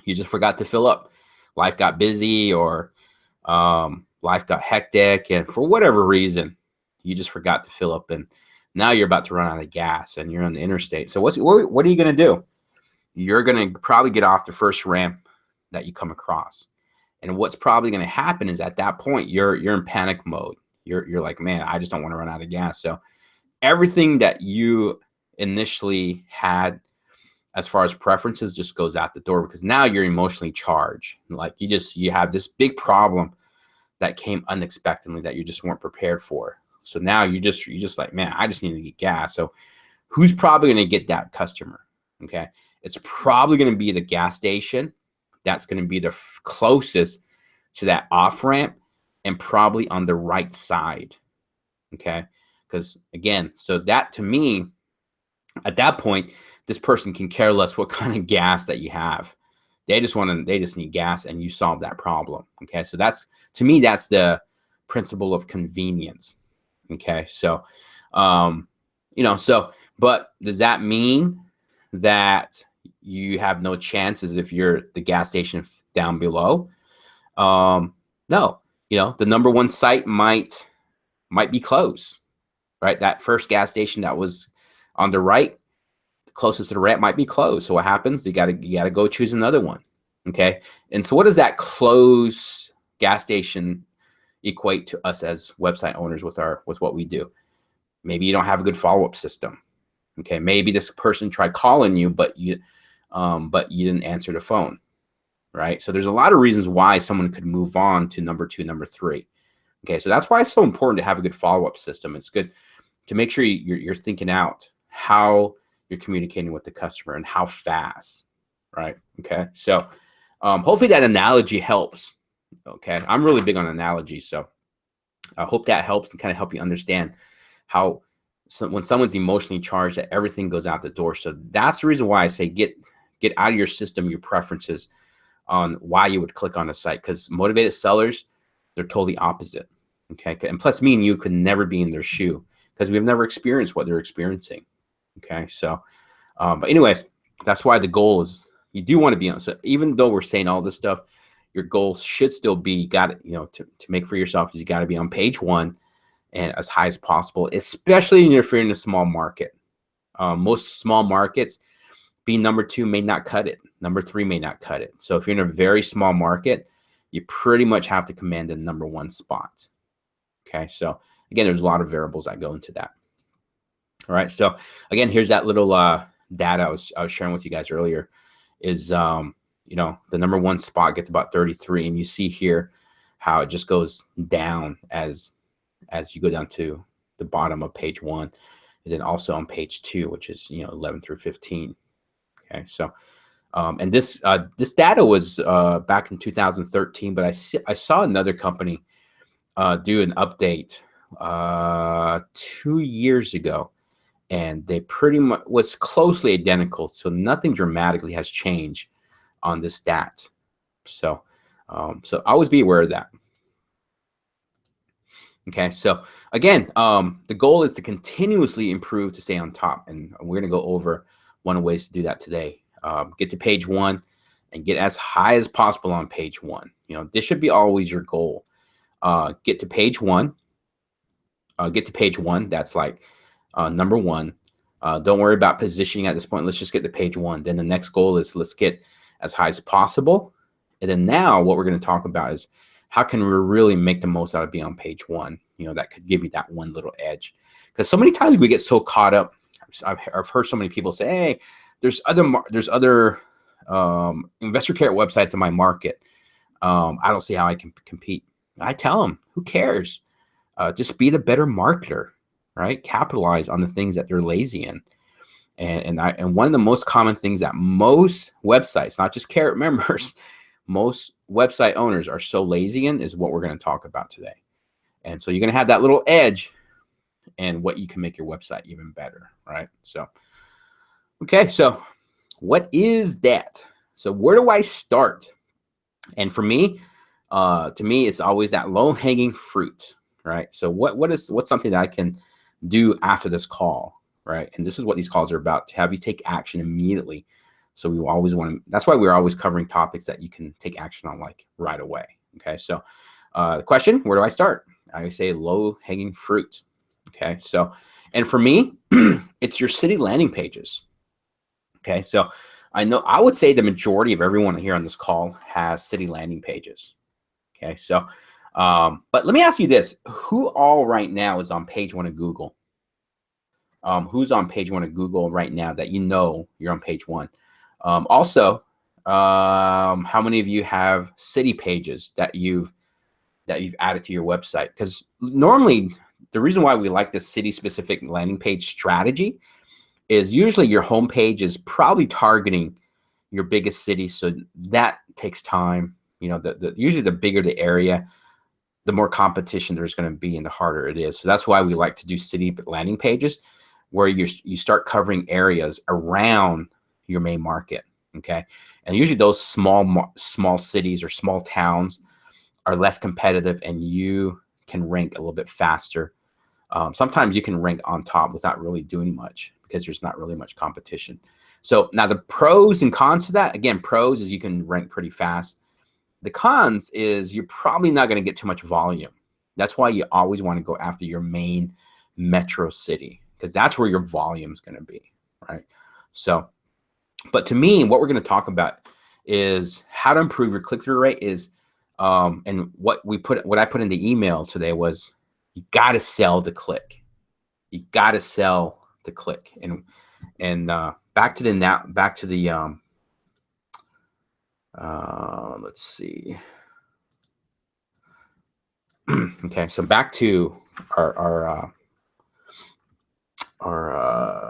you just forgot to fill up. Life got busy, or life got hectic, and for whatever reason, you just forgot to fill up, and now you're about to run out of gas, and you're on the interstate. So what are you going to do? You're going to probably get off the first ramp that you come across, and what's probably going to happen is at that point you're in panic mode. You're like, man, I just don't want to run out of gas. So everything that you initially had as far as preferences just goes out the door, because now you're emotionally charged. Like you have this big problem that came unexpectedly that you just weren't prepared for. So now you're just like, man, I just need to get gas. So who's probably going to get that customer? Okay, it's probably going to be the gas station that's going to be the closest to that off ramp, and probably on the right side. Okay, because again, so that to me, at that point, this person can care less what kind of gas that you have. They just need gas, and you solve that problem. Okay, so that's, to me, that's the principle of convenience. Okay, so but does that mean that you have no chances if you're the gas station down below? No, the number one site might be closed, right? That first gas station that was on the right, closest to the ramp, might be closed. So what happens? You gotta go choose another one. Okay. And so what does that closed gas station equate to us as website owners with what we do? Maybe you don't have a good follow-up system. Okay. Maybe this person tried calling you, but you didn't answer the phone. Right. So there's a lot of reasons why someone could move on to number 2, number 3. Okay. So that's why it's so important to have a good follow-up system. It's good to make sure you're thinking out how you're communicating with the customer and how fast. Right. Okay. So hopefully that analogy helps. Okay. I'm really big on analogies. So I hope that helps and kind of help you understand how when someone's emotionally charged, that everything goes out the door. So that's the reason why I say get out of your system your preferences on why you would click on a site, because motivated sellers, they're totally opposite. Okay. And plus, me and you could never be in their shoe because we've never experienced what they're experiencing. Okay. So, but anyways, that's why the goal is you do want to be on. So even though we're saying all this stuff, your goal should still be, to make for yourself, is you got to be on page 1 and as high as possible, especially if you're in a small market. Most small markets, being number 2 may not cut it. Number 3 may not cut it. So if you're in a very small market, you pretty much have to command the number 1 spot. Okay. So again, there's a lot of variables that go into that. All right. So again, here's that little data I was sharing with you guys earlier. Is the number 1 spot gets about 33, and you see here how it just goes down as you go down to the bottom of page 1, and then also on page 2, which is 11 through 15. Okay, so and this data was back in 2013, but I saw another company do an update 2 years ago, and they pretty much was closely identical. So nothing dramatically has changed on this stat. So always be aware of that. Okay. So again, the goal is to continuously improve to stay on top. And we're going to go over one of the ways to do that today. Get to page 1 and get as high as possible on page 1. This should be always your goal. Get to page 1. That's like number 1. Don't worry about positioning at this point. Let's just get to page 1. Then the next goal is let's get as high as possible. And then now what we're going to talk about is how can we really make the most out of being on page 1? That could give you that one little edge. Because so many times we get so caught up. I've heard so many people say, "Hey, there's other investor care websites in my market. I don't see how I can compete." I tell them, who cares? Just be the better marketer, right? Capitalize on the things that they're lazy in. And one of the most common things that most websites, not just Carrot members, most website owners are so lazy in is what we're going to talk about today. And so you're going to have that little edge and what you can make your website even better, right? So, okay, so what is that? So where do I start? And for me, to me, it's always that low-hanging fruit, right? So what's something that I can do after this call, right? And this is what these calls are about, to have you take action immediately. So we always want to, that's why we're always covering topics that you can take action on like right away. Okay. So the question, where do I start? I say low-hanging fruit. Okay. So, and for me, it's your city landing pages. Okay. So I would say the majority of everyone here on this call has city landing pages. Okay. So, but let me ask you this, who all right now is on page 1 of Google? Who's on page 1 of Google right now that you're on page 1? Also, how many of you have city pages that you've added to your website? Because normally the reason why we like the city specific landing page strategy is usually your homepage is probably targeting your biggest city. So that takes time. Usually the bigger the area, the more competition there's going to be and the harder it is. So that's why we like to do city landing pages where you start covering areas around your main market. Okay. And usually those small cities or small towns are less competitive, and you can rank a little bit faster. Sometimes you can rank on top without really doing much because there's not really much competition. So now the pros and cons to that, again, pros is you can rank pretty fast. The cons is you're probably not going to get too much volume. That's why you always want to go after your main metro city, because that's where your volume is going to be, right? So, but to me, what we're going to talk about is how to improve your click-through rate is, and what I put in the email today was, you got to sell the click. You got to sell the click. And back to the let's see. Okay, so back to our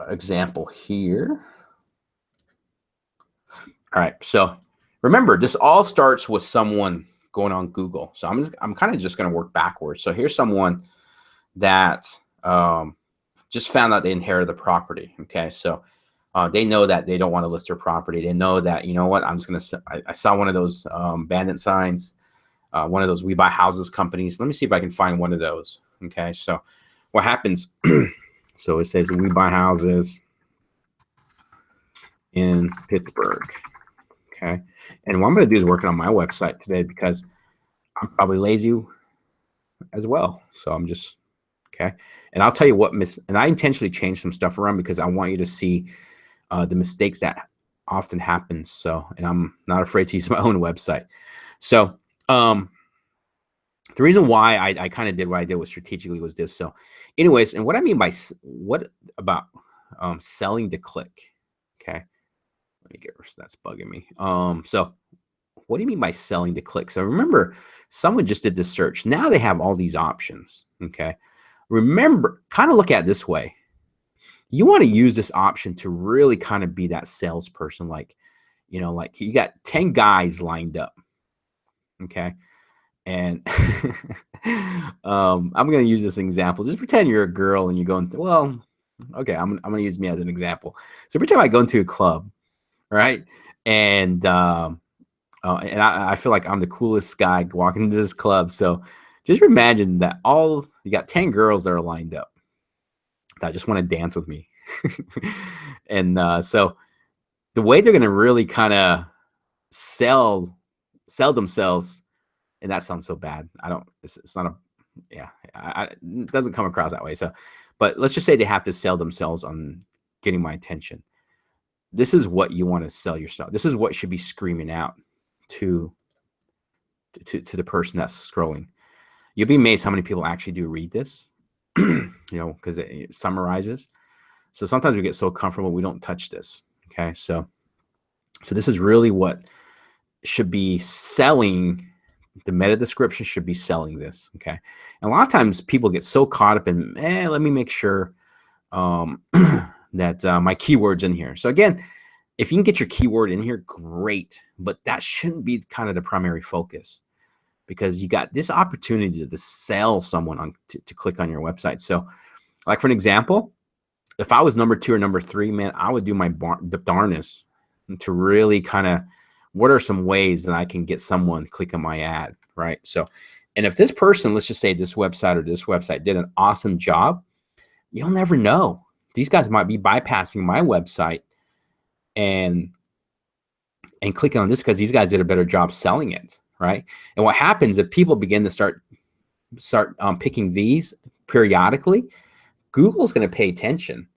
example here. All right, so remember, this all starts with someone going on Google. So I'm kind of just going to work backwards. So here's someone that just found out they inherited the property. Okay, so they know that they don't want to list their property. They know that, you know what, I'm just going to, I saw one of those bandit signs, one of those We Buy Houses companies. Let me see if I can find one of those. Okay, so what happens, so it says We Buy Houses in Pittsburgh. Okay, and what I'm going to do is working on my website today because I'm probably lazy as well. So I'm just, okay. And I'll tell you what, and I intentionally changed some stuff around because I want you to see the mistakes that often happens. So, and I'm not afraid to use my own website. So the reason why I kind of did what I did was strategically was this. So anyways, and what I mean by what about selling the click? Okay. Let me get rid of that's bugging me. So what do you mean by selling the click? So remember, someone just did this search. Now they have all these options. Okay. Remember, kind of look at it this way. You want to use this option to really kind of be that salesperson. Like, you know, like you got 10 guys lined up. Okay. And I'm going to use this example. Just pretend you're a girl and you're going, well, okay, I'm going to use me as an example. So pretend I go into a club, right? And I feel like I'm the coolest guy walking into this club. So just imagine that you got 10 girls that are lined up that just want to dance with me. And so the way they're going to really kind of sell themselves, and that sounds so bad. It's not it doesn't come across that way. So, but let's just say they have to sell themselves on getting my attention. This is what you want to sell yourself. This is what should be screaming out to the person that's scrolling. You'll be amazed how many people actually do read this, you know, because it summarizes. So sometimes we get so comfortable we don't touch this. Okay, so this is really what should be selling. The meta description should be selling this. Okay, and a lot of times people get so caught up in, let me make sure that my keyword's in here. So again, if you can get your keyword in here, great, but that shouldn't be kind of the primary focus, because you got this opportunity to sell someone to click on your website. So like for an example, if I was number 2 or number 3, man, I would do my darnest to really kind of, what are some ways that I can get someone click on my ad, right? So, and if this person, let's just say this website or this website did an awesome job, you'll never know. These guys might be bypassing my website and clicking on this because these guys did a better job selling it, right? And what happens if people begin to start picking these periodically, Google's going to pay attention.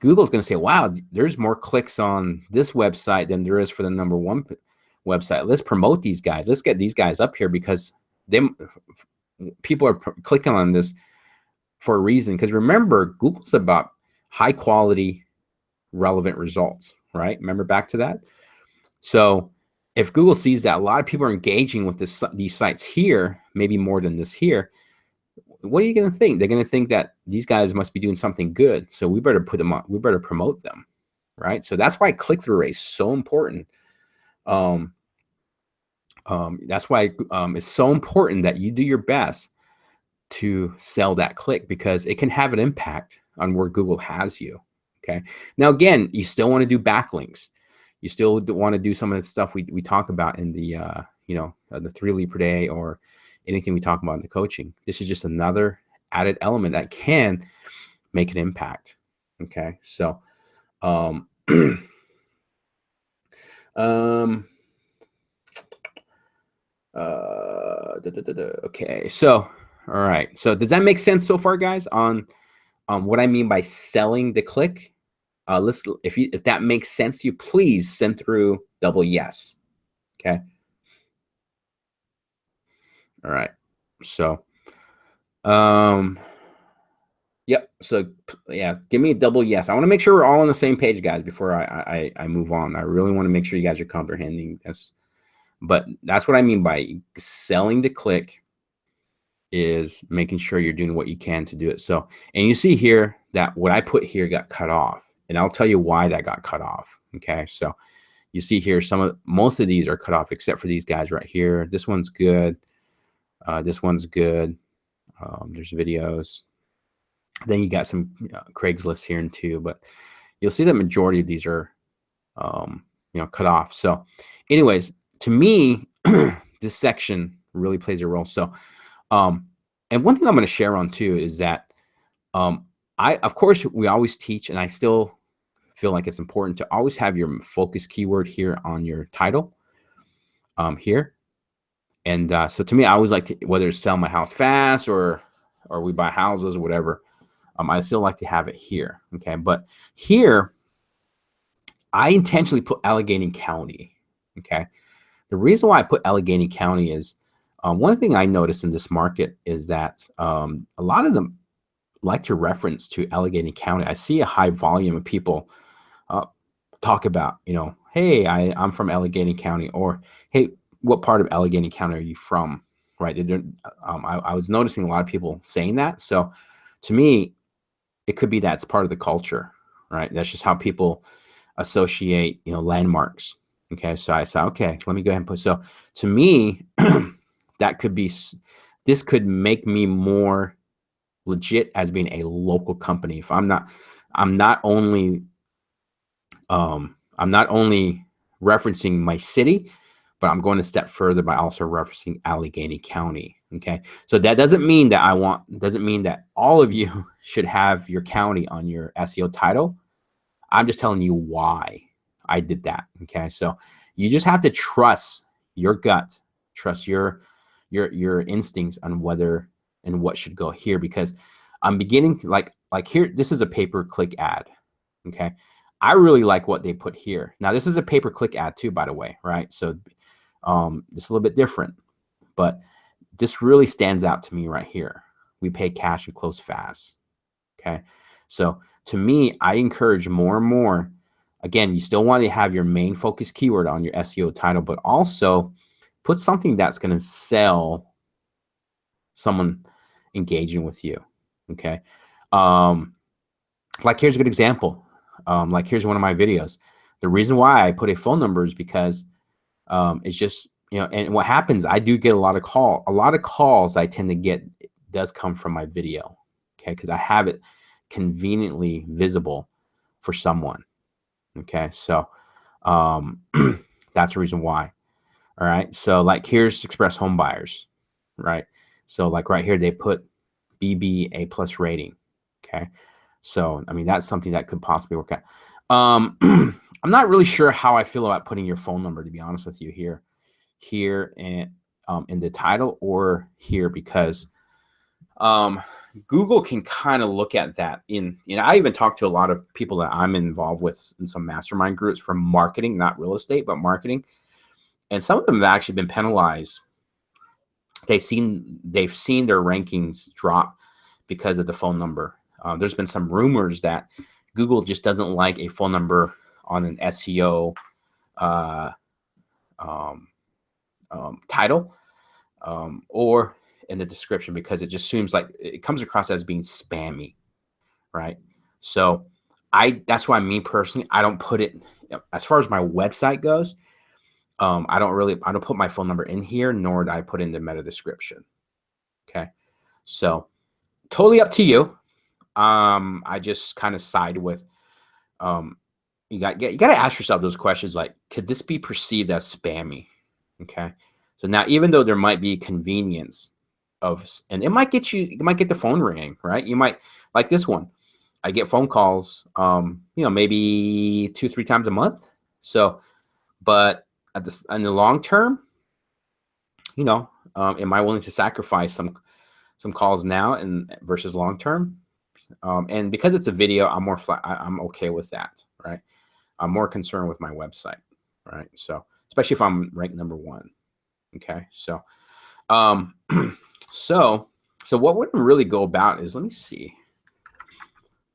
Google's going to say, wow, there's more clicks on this website than there is for the number 1 website. Let's promote these guys. Let's get these guys up here because people are clicking on this for a reason. Because remember, Google's about high quality, relevant results, right? Remember back to that? So if Google sees that a lot of people are engaging with these sites here, maybe more than this here, what are you going to think? They're going to think that these guys must be doing something good. So we better put them on. We better promote them, right? So that's why click-through rate is so important. That's why it's so important that you do your best to sell that click, because it can have an impact on where Google has you. Okay. Now, again, you still want to do backlinks. You still want to do some of the stuff we talk about in the the 3 lead per day or anything we talk about in the coaching. This is just another added element that can make an impact. Okay, so okay, so all right, so does that make sense so far, guys, on what I mean by selling the click? If that makes sense to you, please send through double yes. Okay. All right. So, yep. So, yeah, give me a double yes. I want to make sure we're all on the same page, guys, before I move on. I really want to make sure you guys are comprehending this. But that's what I mean by selling the click, is making sure you're doing what you can to do it. So, and you see here that what I put here got cut off, and I'll tell you why that got cut off. Okay. So you see here, most of these are cut off except for these guys right here. This one's good. This one's good. There's videos. Then you got some Craigslist here and too, but you'll see the majority of these are, cut off. So anyways, to me, this section really plays a role. So, and one thing I'm going to share on too is that, of course, we always teach, and I still feel like it's important to always have your focus keyword here on your title, here. And so to me, I always like to, whether it's sell my house fast or we buy houses or whatever, I still like to have it here. Okay. But here, I intentionally put Allegheny County. Okay. The reason why I put Allegheny County is, one thing I noticed in this market is that a lot of them like to reference to Allegheny County. I see a high volume of people talk about, hey, I'm from Allegheny County, or hey, what part of Allegheny County are you from? Right. I was noticing a lot of people saying that. So to me, it could be that's part of the culture, right? That's just how people associate, landmarks. Okay. So I said, okay, let me go ahead and put, so to me, this could make me more legit as being a local company. If I'm not only referencing my city, but I'm going a step further by also referencing Allegheny County. Okay. So that doesn't mean that all of you should have your county on your SEO title. I'm just telling you why I did that. Okay. So you just have to trust your gut, trust your instincts on whether and what should go here, because I'm beginning to like here, this is a pay-per-click ad. Okay. I really like what they put here. Now, this is a pay-per-click ad too, by the way, right? So it's a little bit different, but this really stands out to me right here. We pay cash and close fast. Okay. So to me, I encourage more and more, again, you still want to have your main focus keyword on your SEO title, but also put something that's going to sell someone engaging with you. Okay. Like here's a good example. Like here's one of my videos. The reason why I put a phone number is because it's just, and what happens, I do get a lot of calls I tend to get does come from my video. Okay. Because I have it conveniently visible for someone. Okay. So that's the reason why. All right. So like here's Express Home Buyers, right? So like right here, they put BB A+ rating. Okay. So, I mean, that's something that could possibly work out. I'm not really sure how I feel about putting your phone number, to be honest with you, here and in the title or here, because Google can kind of look at that I even talked to a lot of people that I'm involved with in some mastermind groups for marketing, not real estate, but marketing. And some of them have actually been penalized. They've seen their rankings drop because of the phone number. There's been some rumors that Google just doesn't like a phone number on an SEO title or in the description, because it just seems like it comes across as being spammy, right? So that's why me personally, I don't put it, as far as my website goes, I don't put my phone number in here, nor do I put in the meta description. Okay. So totally up to you. I just kind of side with, you got to ask yourself those questions like, could this be perceived as spammy? Okay. So now, even though there might be convenience and it might get the phone ringing, right? You might like this one. I get phone calls, maybe 2, 3 times a month. So, but in the long term, am I willing to sacrifice some calls now and versus long term? And because it's a video, I'm okay with that, right? I'm more concerned with my website, right? So, especially if I'm ranked #1. Okay. So, um, so what would really go about is, let me see.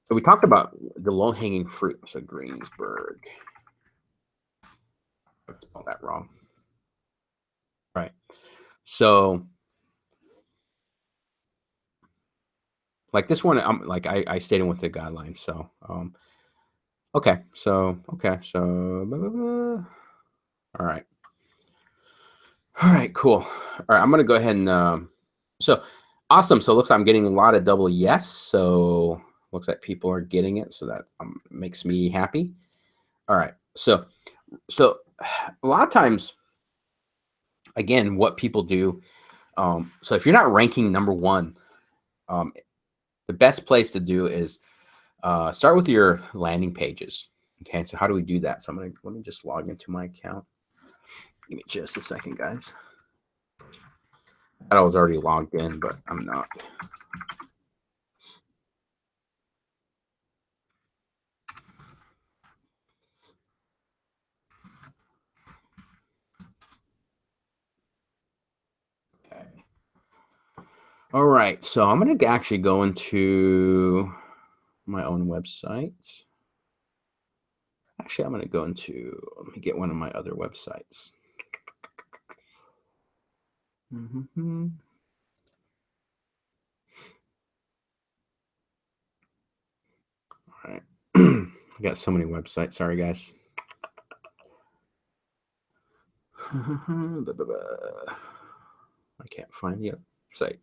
So we talked about the low hanging fruit. So Greensburg, I spelled that wrong. Right. So like this one, I'm like, I stayed in with the guidelines. So, okay. So, blah, blah, blah. All right. All right, cool. All right, I'm gonna go ahead and so awesome. So it looks like I'm getting a lot of double yes. So looks like people are getting it. So that makes me happy. All right. So a lot of times, again, what people do. So if you're not ranking #1, the best place to do is start with your landing pages. Okay. So how do we do that? So let me just log into my account. Give me just a second, guys. I was already logged in, but I'm not. Okay. All right, so I'm going to actually go into my own website. Actually, I'm going to go into, let me get one of my other websites. Mm-hmm. All right. I got so many websites. Sorry, guys. I can't find the site.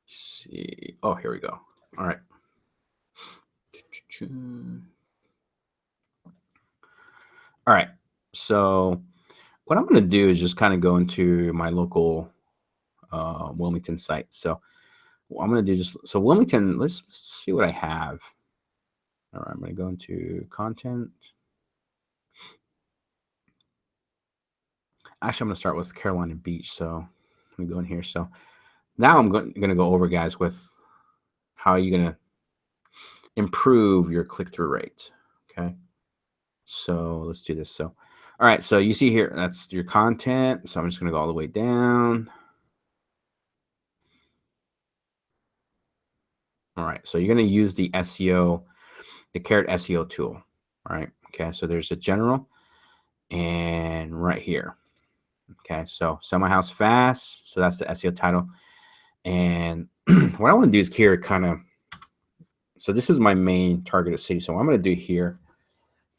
Let's see. Oh, here we go. All right. All right. So what I'm going to do is just kind of go into my local Wilmington site. So I'm going to do so Wilmington, let's see what I have. All right, I'm going to go into content. Actually, I'm going to start with Carolina Beach. So let me go in here. So now I'm going to go over, guys, with how you're going to improve your click-through rate. Okay. So let's do this. So, all right. So you see here, that's your content. So I'm just going to go all the way down. All right. So you're going to use the SEO, the Carrot SEO tool. All right. Okay. So there's a general and right here. Okay. So sell my house fast. So that's the SEO title. And what I want to do is here kind of, so this is my main targeted city. So what I'm going to do here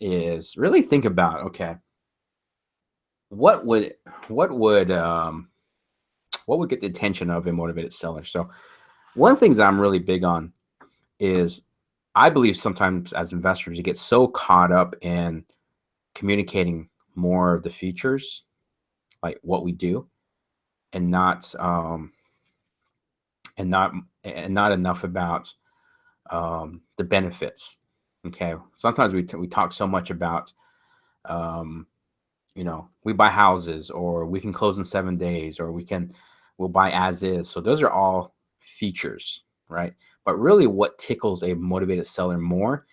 is really think about, okay, what would get the attention of a motivated seller? So one of the things that I'm really big on is I believe sometimes as investors, you get so caught up in communicating more of the features, like what we do, and not enough about the benefits. Okay, sometimes we talk so much about we buy houses, or we can close in 7 days, or we'll buy as is. So those are all features, right? But really what tickles a motivated seller more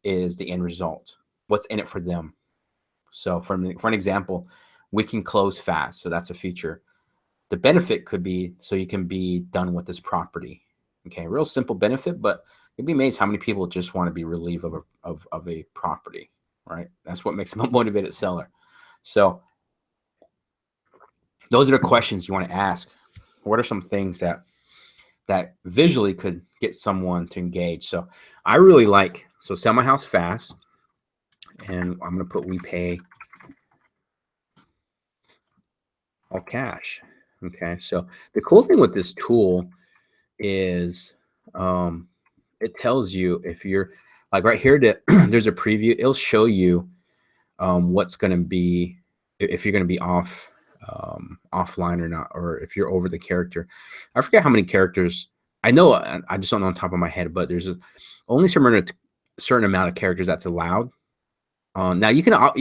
is the end result. What's in it for them? So for an example, we can close fast. So that's a feature. The benefit could be so you can be done with this property. Okay, real simple benefit, but you'd be amazed how many people just want to be relieved of a property, right? That's what makes them a motivated seller. So those are the questions you want to ask. What are some things that visually could get someone to engage? So I really like, so sell my house fast, and I'm going to put we pay all cash. Okay, so the cool thing with this tool is it tells you if you're Like right here, there's a preview. It'll show you what's going to be, if you're going to be offline or not, or if you're over the character. I forget how many characters. I know, I just don't know on top of my head, but there's only certain amount of characters that's allowed. Now you can I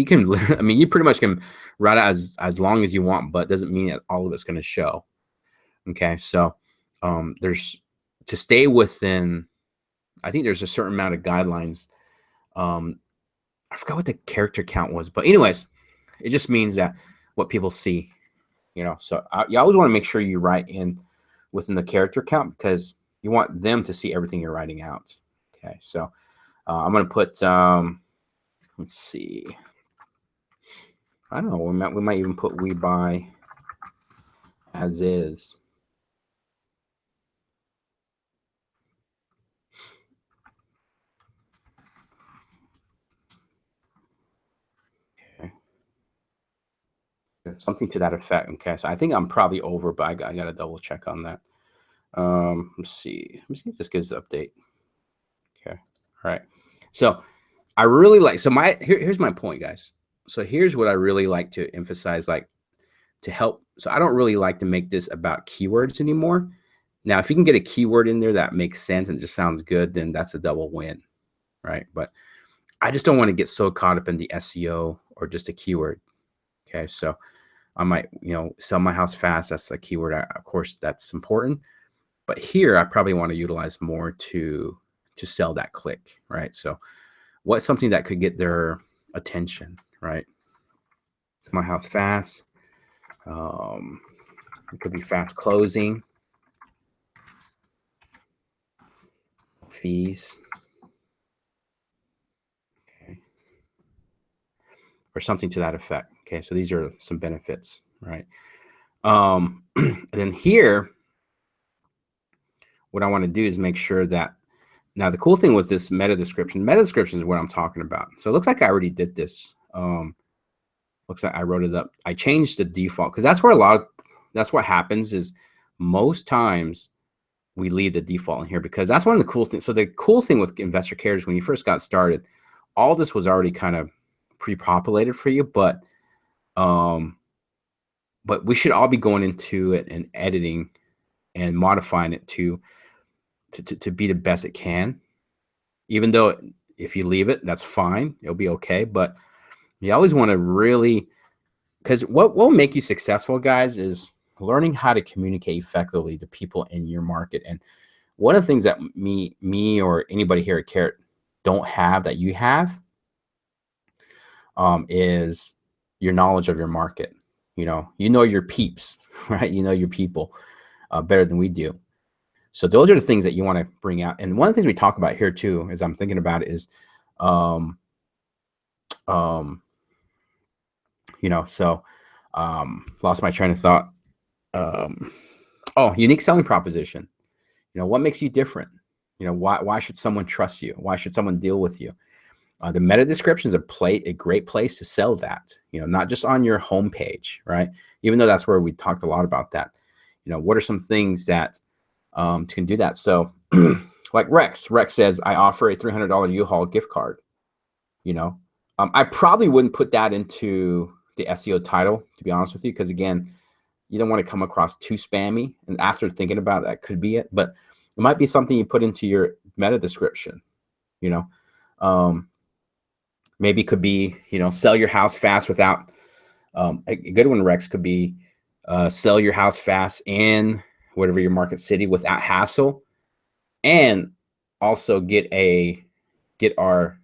mean, you pretty much can write it as long as you want, but it doesn't mean that all of it's going to show. Okay, so there's, to stay within, I think there's a certain amount of guidelines. I forgot what the character count was, but anyways, it just means that what people see, So you always want to make sure you write in within the character count, because you want them to see everything you're writing out. Okay, so I'm going to put, let's see. I don't know. We might even put we buy as is. Okay. Something to that effect. Okay, so I think I'm probably over, but I got to double check on that. Let's see. Let me see if this gives an update. Okay. All right. So I really like, so here's my point, guys. So here's what I really like to emphasize, like, to help. So I don't really like to make this about keywords anymore. Now, if you can get a keyword in there that makes sense and just sounds good, then that's a double win, right? But I just don't want to get so caught up in the SEO or just a keyword. Okay. So I might, sell my house fast. That's a keyword. Of course, that's important. But here, I probably want to utilize more to sell that click, right? So what's something that could get their attention, right? Sell my house fast. It could be fast closing. Fees. Okay. Or something to that effect. Okay, so these are some benefits, right? And then here, what I want to do is make sure that, now the cool thing with this meta description is what I'm talking about. So it looks like I already did this. Looks like I wrote it up. I changed the default, because that's what happens is most times we leave the default in here, because that's one of the cool things. So the cool thing with Investor Cares, when you first got started, all this was already kind of pre-populated for you, but we should all be going into it and editing and modifying it to be the best it can. Even though if you leave it, that's fine, it'll be okay. But you always want to really, because what will make you successful, guys, is learning how to communicate effectively to people in your market. And one of the things that me or anybody here at Carrot don't have that you have is your knowledge of your market. You know your peeps, right? You know your people better than we do. So those are the things that you want to bring out. And one of the things we talk about here too, as I'm thinking about it, is, lost my train of thought. Unique selling proposition. What makes you different? Why should someone trust you? Why should someone deal with you? The meta description is a great place to sell that, not just on your homepage, right? Even though that's where we talked a lot about that. What are some things that can do that? So like Rex says, I offer a $300 U-Haul gift card. I probably wouldn't put that into the SEO title, to be honest with you, because again, you don't want to come across too spammy. And after thinking about it, that could be it, but it might be something you put into your meta description. Maybe it could be, sell your house fast without, a good one, Rex, could be sell your house fast in whatever your market city without hassle, and also get our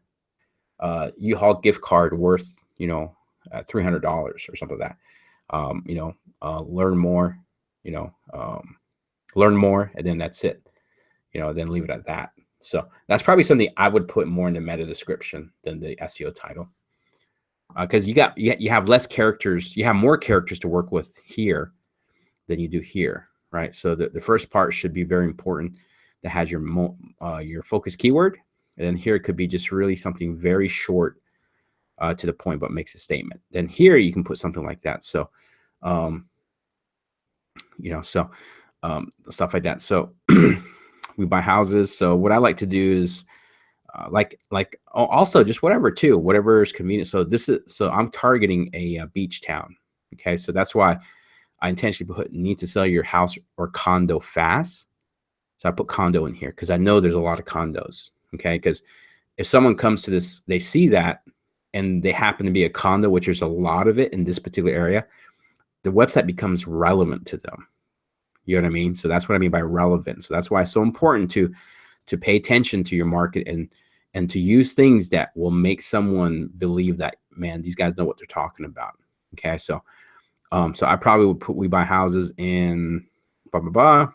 U-Haul gift card worth, $300 or something like that. Learn more, and then that's it, then leave it at that. So that's probably something I would put more in the meta description than the SEO title, because you have less characters, you have more characters to work with here than you do here, right? So the first part should be very important, that has your focus keyword, and then here it could be just really something very short, to the point, but makes a statement. Then here you can put something like that. So, stuff like that. So we buy houses. So what I like to do is, also just whatever too, whatever is convenient. So I'm targeting a beach town. Okay, so that's why I intentionally put need to sell your house or condo fast. So I put condo in here because I know there's a lot of condos. Okay, because if someone comes to this, they see that and they happen to be a condo, which there's a lot of it in this particular area, the website becomes relevant to them. You know what I mean? So that's what I mean by relevant. So that's why it's so important to pay attention to your market and to use things that will make someone believe that, man, these guys know what they're talking about. Okay, so so I probably would put we buy houses in blah blah blah.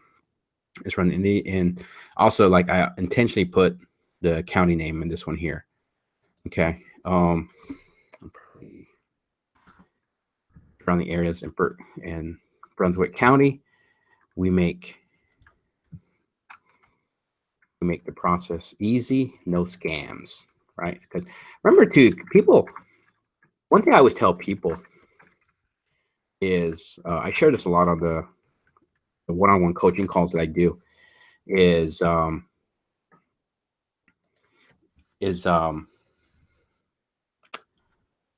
It's run in the and also like I intentionally put the county name in this one here. Okay, around the areas in Brunswick County, we make the process easy, no scams, right? Because remember too, people. One thing I always tell people is I share this a lot on the one-on-one coaching calls that I do. Is let's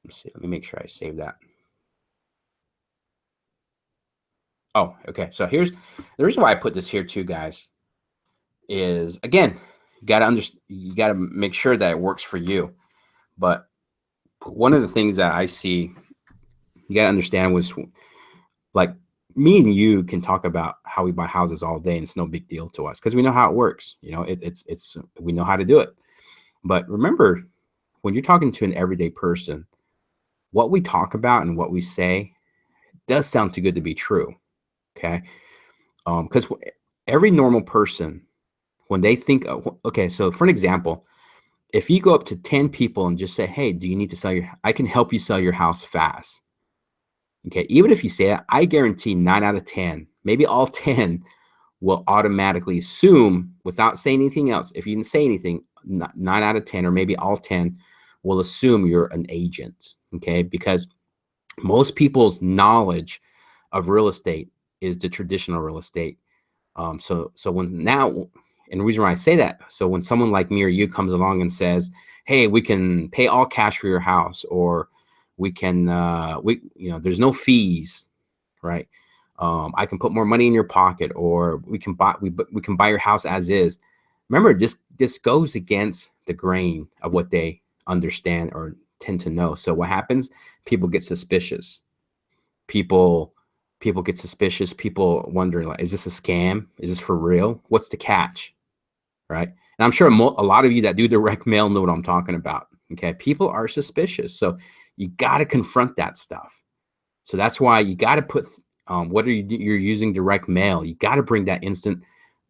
see. Let me make sure I save that. Oh, okay. So here's the reason why I put this here too, guys. Is again, you got to understand. You got to make sure that it works for you. But one of the things that I see, you got to understand was like me and you can talk about how we buy houses all day, and it's no big deal to us because we know how it works. You know, it's we know how to do it. But remember, when you're talking to an everyday person, what we talk about and what we say does sound too good to be true. Okay, because every normal person, when they think, okay, so for an example, if you go up to 10 people and just say, hey, do you need to sell I can help you sell your house fast. Okay, even if you say that, I guarantee 9 out of 10, maybe all 10 will automatically assume without saying anything else. If you didn't say anything, 9 out of 10, or maybe all 10 will assume you're an agent. Okay, because most people's knowledge of real estate is the traditional real estate. So when now, and the reason why I say that, so when someone like me or you comes along and says, hey, we can pay all cash for your house, or we can, there's no fees, right? I can put more money in your pocket, or we can buy your house as is. Remember, this goes against the grain of what they understand or tend to know. So what happens? People get suspicious. People get suspicious. People wondering, like, is this a scam? Is this for real? What's the catch? Right? And I'm sure a lot of you that do direct mail know what I'm talking about. Okay, people are suspicious, so you got to confront that stuff. So that's why you got to put whether you're using direct mail, you got to bring that instant.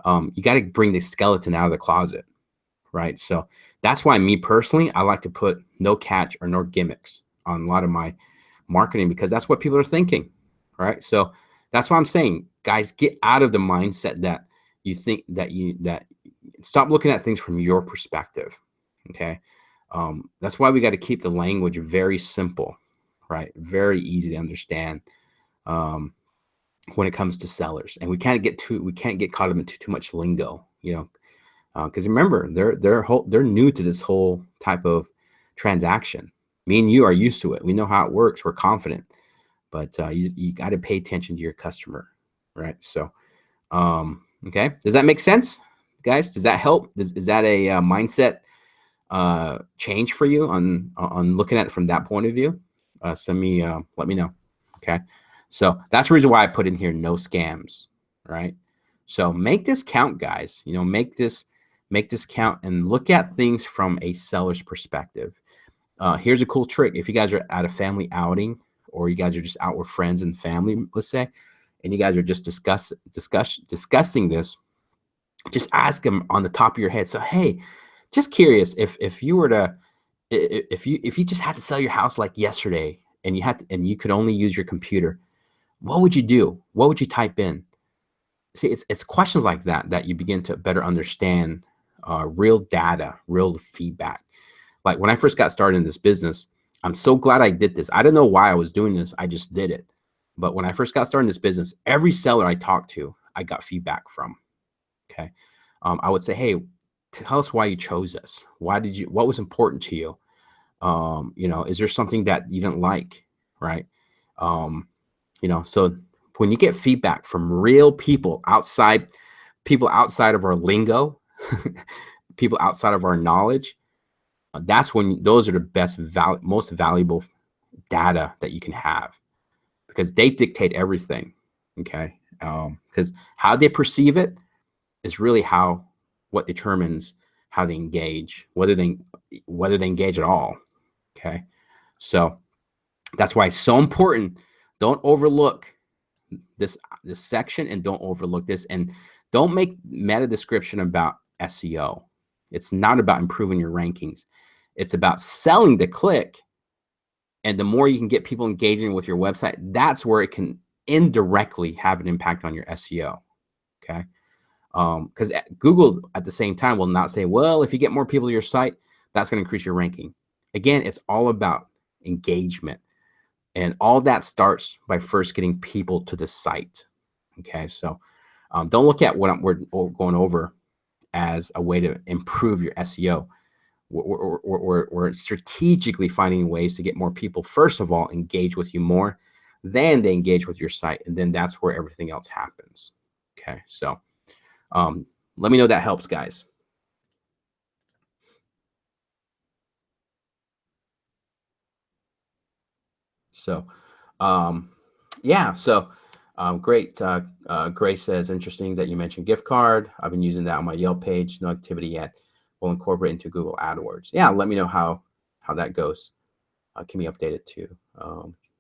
You got to bring the skeleton out of the closet, right? So that's why me personally, I like to put no catch or no gimmicks on a lot of my marketing, because that's what people are thinking, right? So that's why I'm saying, guys, get out of the mindset that you think that stop looking at things from your perspective. Okay. That's why we got to keep the language very simple, right? Very easy to understand when it comes to sellers, and we can't get caught up into too much lingo, because remember, they're new to this whole type of transaction. Me and you are used to it. We know how it works. We're confident, but you got to pay attention to your customer, right? So, okay, does that make sense, guys? Does that help? Is that a mindset change for you on looking at it from that point of view? Let me know. Okay, so that's the reason why I put in here no scams, right? So make this count, guys. Make this count and look at things from a seller's perspective. Here's a cool trick. If you guys are at a family outing, or you guys are just out with friends and family, let's say, and you guys are just discussing this, just ask them on the top of your head. So, hey, just curious, if you were to, if you just had to sell your house like yesterday, and you could only use your computer, what would you do? What would you type in? See, it's questions like that you begin to better understand real data, real feedback. Like when I first got started in this business, I'm so glad I did this. I don't know why I was doing this. I just did it. But when I first got started in this business, every seller I talked to, I got feedback from. Okay. I would say, hey, tell us why you chose us. What was important to you? Is there something that you didn't like, right? Um, so when you get feedback from real people outside of our lingo, people outside of our knowledge, that's when those are the most valuable data that you can have, because they dictate everything. Okay. Because how they perceive it is really what determines how they engage, whether they engage at all. Okay. So that's why it's so important. Don't overlook this section, and don't overlook this, and don't make meta description about SEO. It's not about improving your rankings. It's about selling the click. And the more you can get people engaging with your website, that's where it can indirectly have an impact on your SEO. Okay. Because Google at the same time will not say, well, if you get more people to your site, that's going to increase your ranking. Again, it's all about engagement. And all that starts by first getting people to the site. Okay. So don't look at what we're going over as a way to improve your SEO. We're strategically finding ways to get more people, first of all, engage with you more, then they engage with your site, and then that's where everything else happens. Okay, so let me know that helps, guys. So yeah, so great. Grace says, interesting that you mentioned gift card. I've been using that on my Yelp page. No activity yet. We'll incorporate into Google AdWords. Yeah, let me know how that goes. Can be updated too,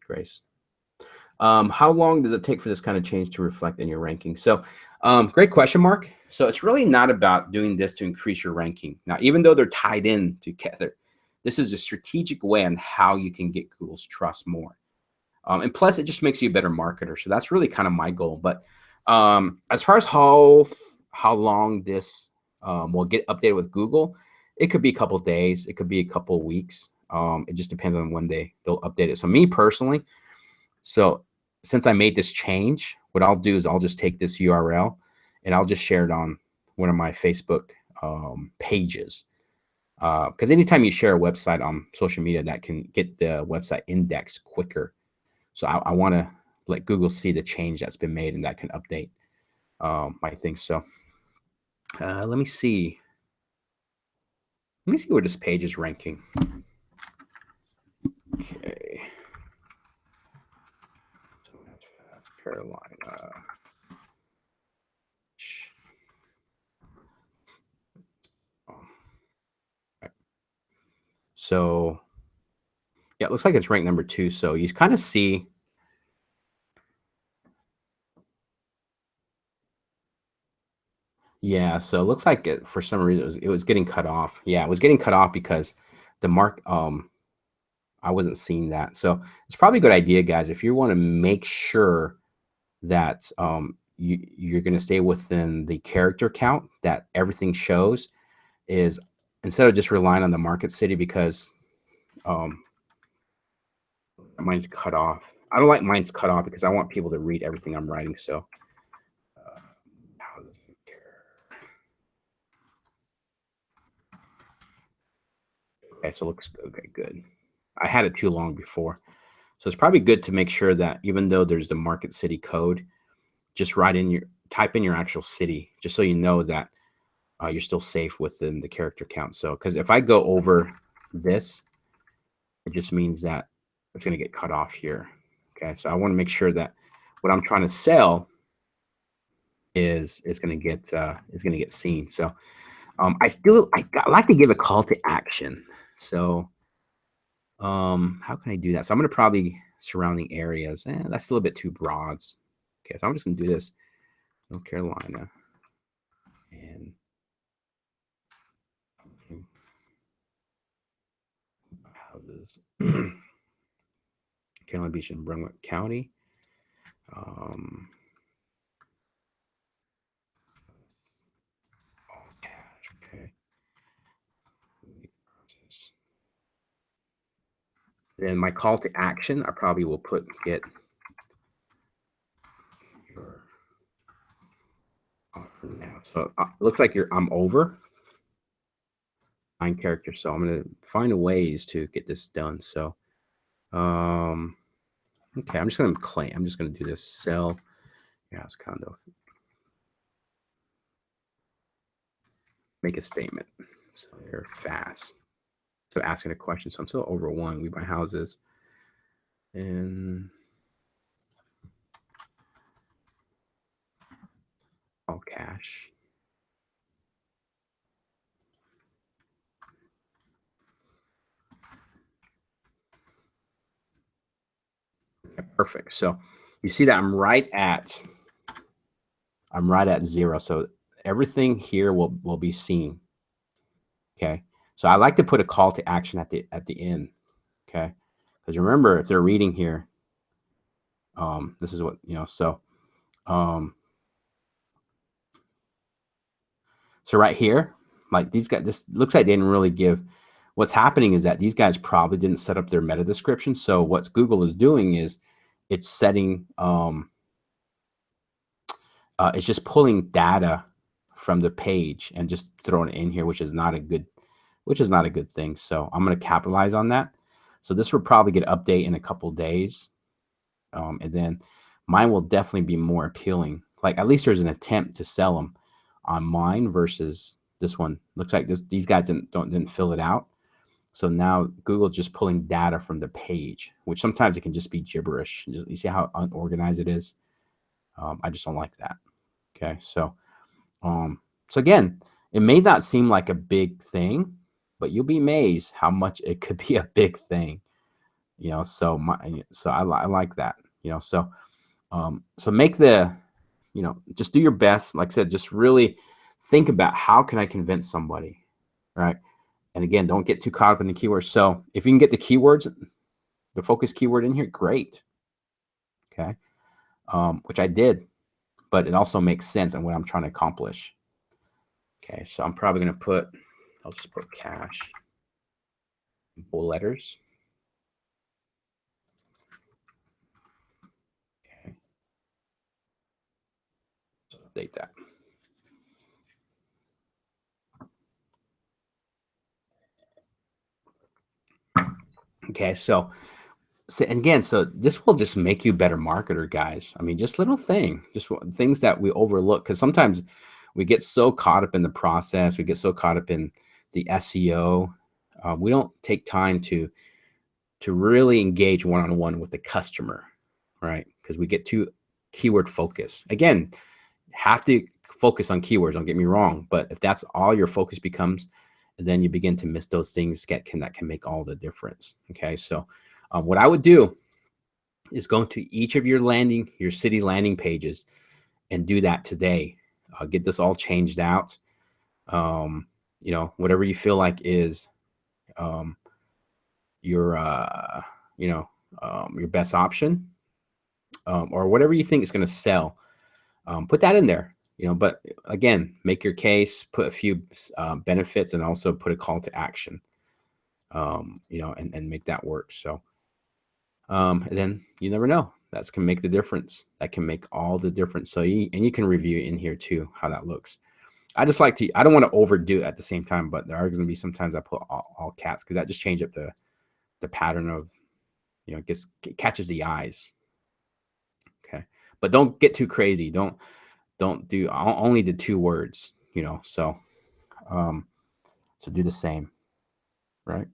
Grace. How long does it take for this kind of change to reflect in your ranking? So great question, Mark. So it's really not about doing this to increase your ranking. Now, even though they're tied in together, this is a strategic way on how you can get Google's trust more. And plus, it just makes you a better marketer. So that's really kind of my goal. But as far as how long this will get updated with Google, it could be a couple of days. It could be a couple of weeks. It just depends on when they'll update it. So me personally, since I made this change, what I'll do is I'll just take this URL and I'll just share it on one of my Facebook pages. Because anytime you share a website on social media, that can get the website indexed quicker. So I want to let Google see the change that's been made, and that can update my things. So let me see. Let me see where this page is ranking. Okay. Carolina. So yeah, it looks like it's ranked number 2. So you kind of see. Yeah, so it looks like for some reason it was getting cut off. Yeah, it was getting cut off because the mark I wasn't seeing that. So it's probably a good idea, guys, if you want to make sure that you're going to stay within the character count that everything shows, is instead of just relying on the market city, because mine's cut off. I don't like mine's cut off because I want people to read everything I'm writing. So okay, so it looks okay, good. I had it too long before. So it's probably good to make sure that even though there's the market city code, just type in your actual city, just so you know that you're still safe within the character count. So, because if I go over this, it just means that it's going to get cut off here. Okay, so I want to make sure that what I'm trying to sell is going to get seen. So I like to give a call to action. So how can I do that? So I'm going to probably surrounding areas. That's a little bit too broad. Okay, so I'm just going to do this. North Carolina. And houses. Carolina Beach and Brunswick County. Okay. Then my call to action, I probably will get your offer now. So it looks like I'm over. characters. So I'm going to find ways to get this done. So, okay, I'm just going to do this. Sell your house condo. Make a statement. So they're fast. So asking a question. So I'm still over one. We buy houses in all cash. Okay, perfect. So you see that I'm right at 0. So everything here will be seen. Okay. So I like to put a call to action at the end. Okay. Because remember, if they're reading here, this is what, um, so right here, like these guys, this looks like they didn't really give, what's happening is that these guys probably didn't set up their meta description. So what Google is doing is it's setting, it's just pulling data from the page and just throwing it in here, which is not a good thing. So I'm going to capitalize on that. So this will probably get an update in a couple of days. And then mine will definitely be more appealing. Like at least there's an attempt to sell them on mine versus this one. Looks like these guys didn't fill it out. So now Google's just pulling data from the page, which sometimes it can just be gibberish. You see how unorganized it is? I just don't like that. Okay, so again, it may not seem like a big thing, but you'll be amazed how much it could be a big thing. So I like that. So make just do your best. Like I said, just really think about how can I convince somebody, right? And again, don't get too caught up in the keywords. So if you can get the keywords, the focus keyword in here, great. Okay, which I did, but it also makes sense in what I'm trying to accomplish. Okay, so I'm probably going to I'll just put cash, bold letters. Okay, so update that. Okay, so and again, so this will just make you a better marketer, guys. I mean, just little just things that we overlook, because sometimes we get so caught up in the process, we get so caught up in the SEO, we don't take time to really engage one-on-one with the customer, right? Because we get too keyword focused. Again, have to focus on keywords, don't get me wrong, but if that's all your focus becomes, then you begin to miss those things that can make all the difference. Okay, so what I would do is go to each of your city landing pages and do that today. Get this all changed out. Whatever you feel like is your your best option, or whatever you think is going to sell. Put that in there. But again, make your case, put a few benefits, and also put a call to action. And make that work. So, and then you never know. That's can make the difference. That can make all the difference. So you can review in here too how that looks. I just like to. I don't want to overdo it at the same time, but there are going to be sometimes I put all caps because that just changes up the pattern of, it catches the eyes. Okay, but don't get too crazy. Don't do only the 2 words. So so do the same, right?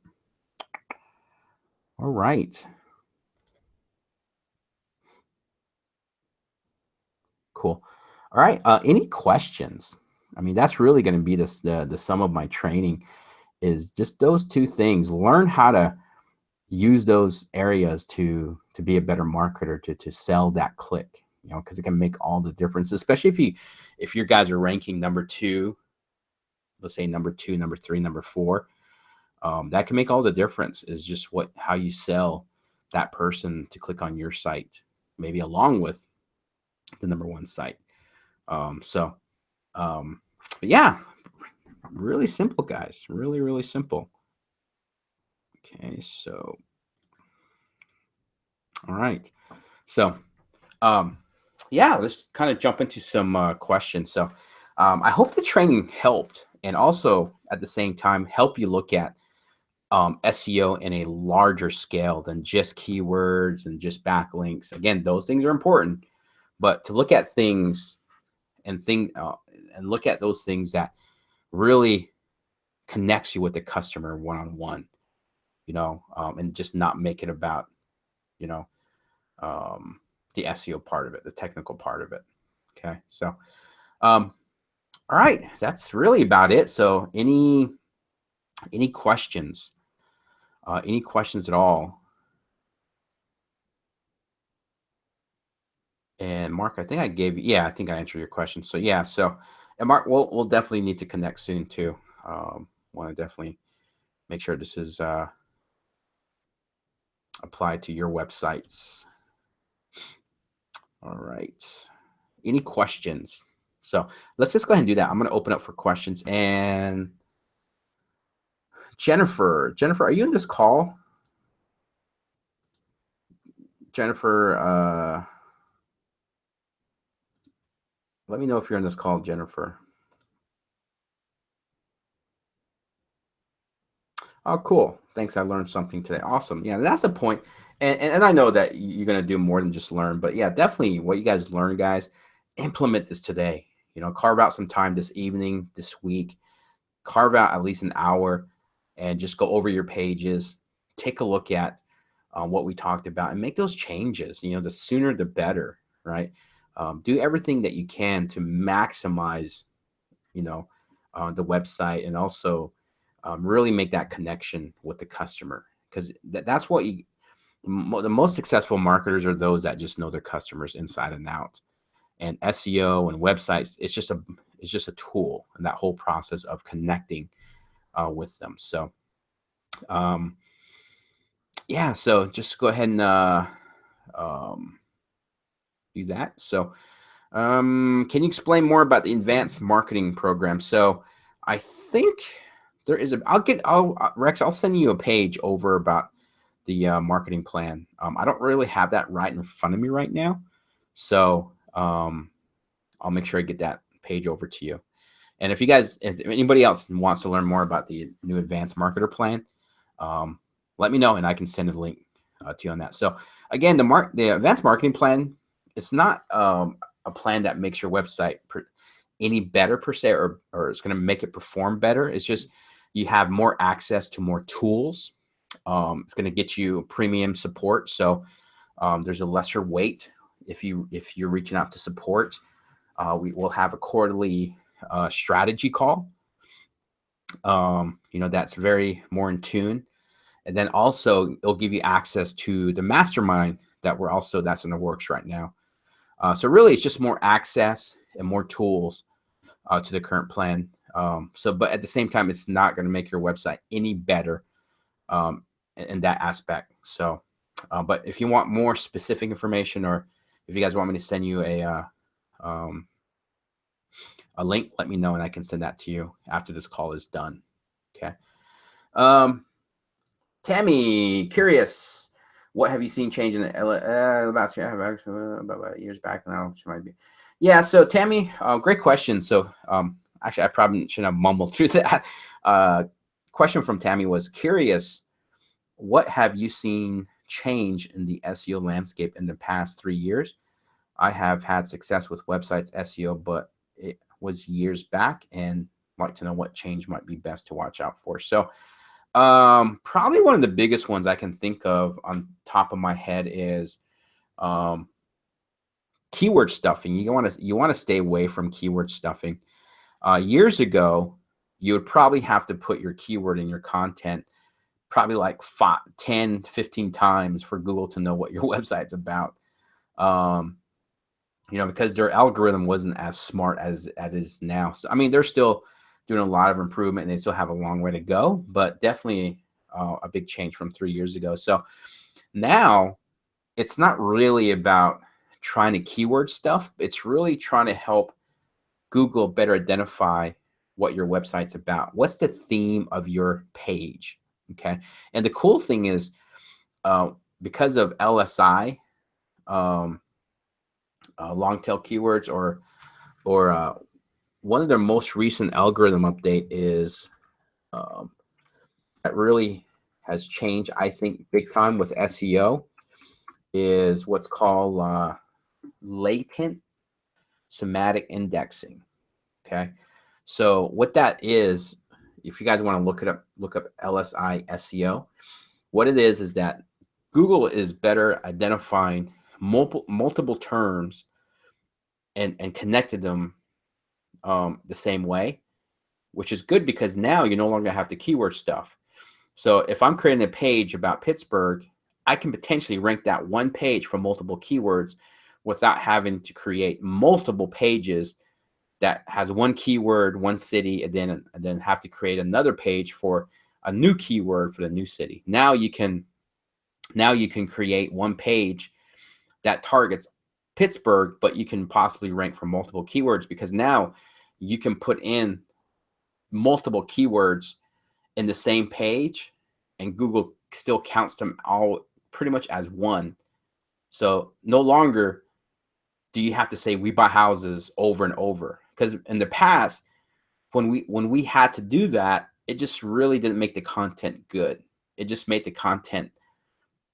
All right. Cool. All right. Any questions? I mean, that's really going to be the sum of my training is just those 2 things. Learn how to use those areas to be a better marketer, to sell that click, because it can make all the difference, especially if your guys are ranking number 2, let's say number 2, number 3, number 4. That can make all the difference is just how you sell that person to click on your site, maybe along with the number 1 site. But yeah, really simple, guys. Really, really simple. Okay, so all right. So yeah, let's kind of jump into some questions. So I hope the training helped. and also at the same time help you look at SEO in a larger scale than just keywords and just backlinks. Again, those things are important, but to look at things and look at those things that really connects you with the customer one on one, and just not make it about, you know, the SEO part of it, the technical part of it. Okay, so all right, that's really about it. So any questions? Any questions at all? And Mark, I think I gave you. Yeah, I think I answered your question. So yeah, so and Mark, we'll definitely need to connect soon too. Want to definitely make sure this is applied to your websites. All right. Any questions? So let's just go ahead and do that. I'm going to open up for questions. And Jennifer, are you in this call? Jennifer, let me know if you're in this call, Jennifer. Oh, cool. Thanks. I learned something today. Awesome. Yeah, that's the point. And I know that you're going to do more than just learn, but yeah, definitely what you guys learn, guys, implement this today. Carve out some time this evening, this week, carve out at least an hour and just go over your pages, take a look at what we talked about and make those changes. The sooner the better, right? Do everything that you can to maximize, the website, and also really make that connection with the customer, because that's what the most successful marketers are those that just know their customers inside and out. And SEO and websites, it's just a tool in that whole process of connecting with them. So yeah, so just go ahead and um, do that. So can you explain more about the advanced marketing program? So I think there is Rex, I'll send you a page over about the marketing plan. I don't really have that right in front of me right now. So I'll make sure I get that page over to you. And if anybody else wants to learn more about the new advanced marketer plan, let me know and I can send a link to you on that. So again, the advanced marketing plan, it's not a plan that makes your website any better per se, or it's going to make it perform better. It's just you have more access to more tools. It's going to get you premium support. So there's a lesser wait if you're reaching out to support. We will have a quarterly strategy call. That's very more in tune. And then also it'll give you access to the mastermind that's in the works right now. So really it's just more access and more tools to the current plan. But at the same time, it's not going to make your website any better in that aspect. So, but if you want more specific information, or if you guys want me to send you a link, let me know and I can send that to you after this call is done. Okay. Tammy, curious, what have you seen change in the about years back now? She might be. Yeah. So Tammy, great question. So actually, I probably shouldn't have mumbled through that. Question from Tammy was curious, what have you seen change in the SEO landscape in the past 3 years? I have had success with websites SEO, but it was years back, and like to know what change might be best to watch out for. So probably one of the biggest ones I can think of on top of my head is keyword stuffing. You want to stay away from keyword stuffing. Years ago, you would probably have to put your keyword in your content probably like 10, 15 times for Google to know what your website's about. Because their algorithm wasn't as smart as it is now. So, I mean, they're still doing a lot of improvement and they still have a long way to go, but definitely a big change from 3 years ago. So now it's not really about trying to keyword stuff. It's really trying to help Google better identify what your website's about. What's the theme of your page? Okay. And the cool thing is because of LSI, long tail keywords or one of their most recent algorithm update is that really has changed, I think, big time with SEO, is what's called latent semantic indexing. Okay, so what that is, if you guys want to look up LSI SEO. What it is that Google is better identifying multiple terms and connected them the same way, which is good because now you no longer have the keyword stuff. So if I'm creating a page about Pittsburgh, I can potentially rank that one page for multiple keywords without having to create multiple pages that has one keyword, one city, and then have to create another page for a new keyword for the new city. Now you can create one page that targets Pittsburgh, but you can possibly rank for multiple keywords because now you can put in multiple keywords in the same page and Google still counts them all pretty much as one. So no longer do you have to say we buy houses over and over, because in the past when we had to do that, it just really didn't make the content good. It just made the content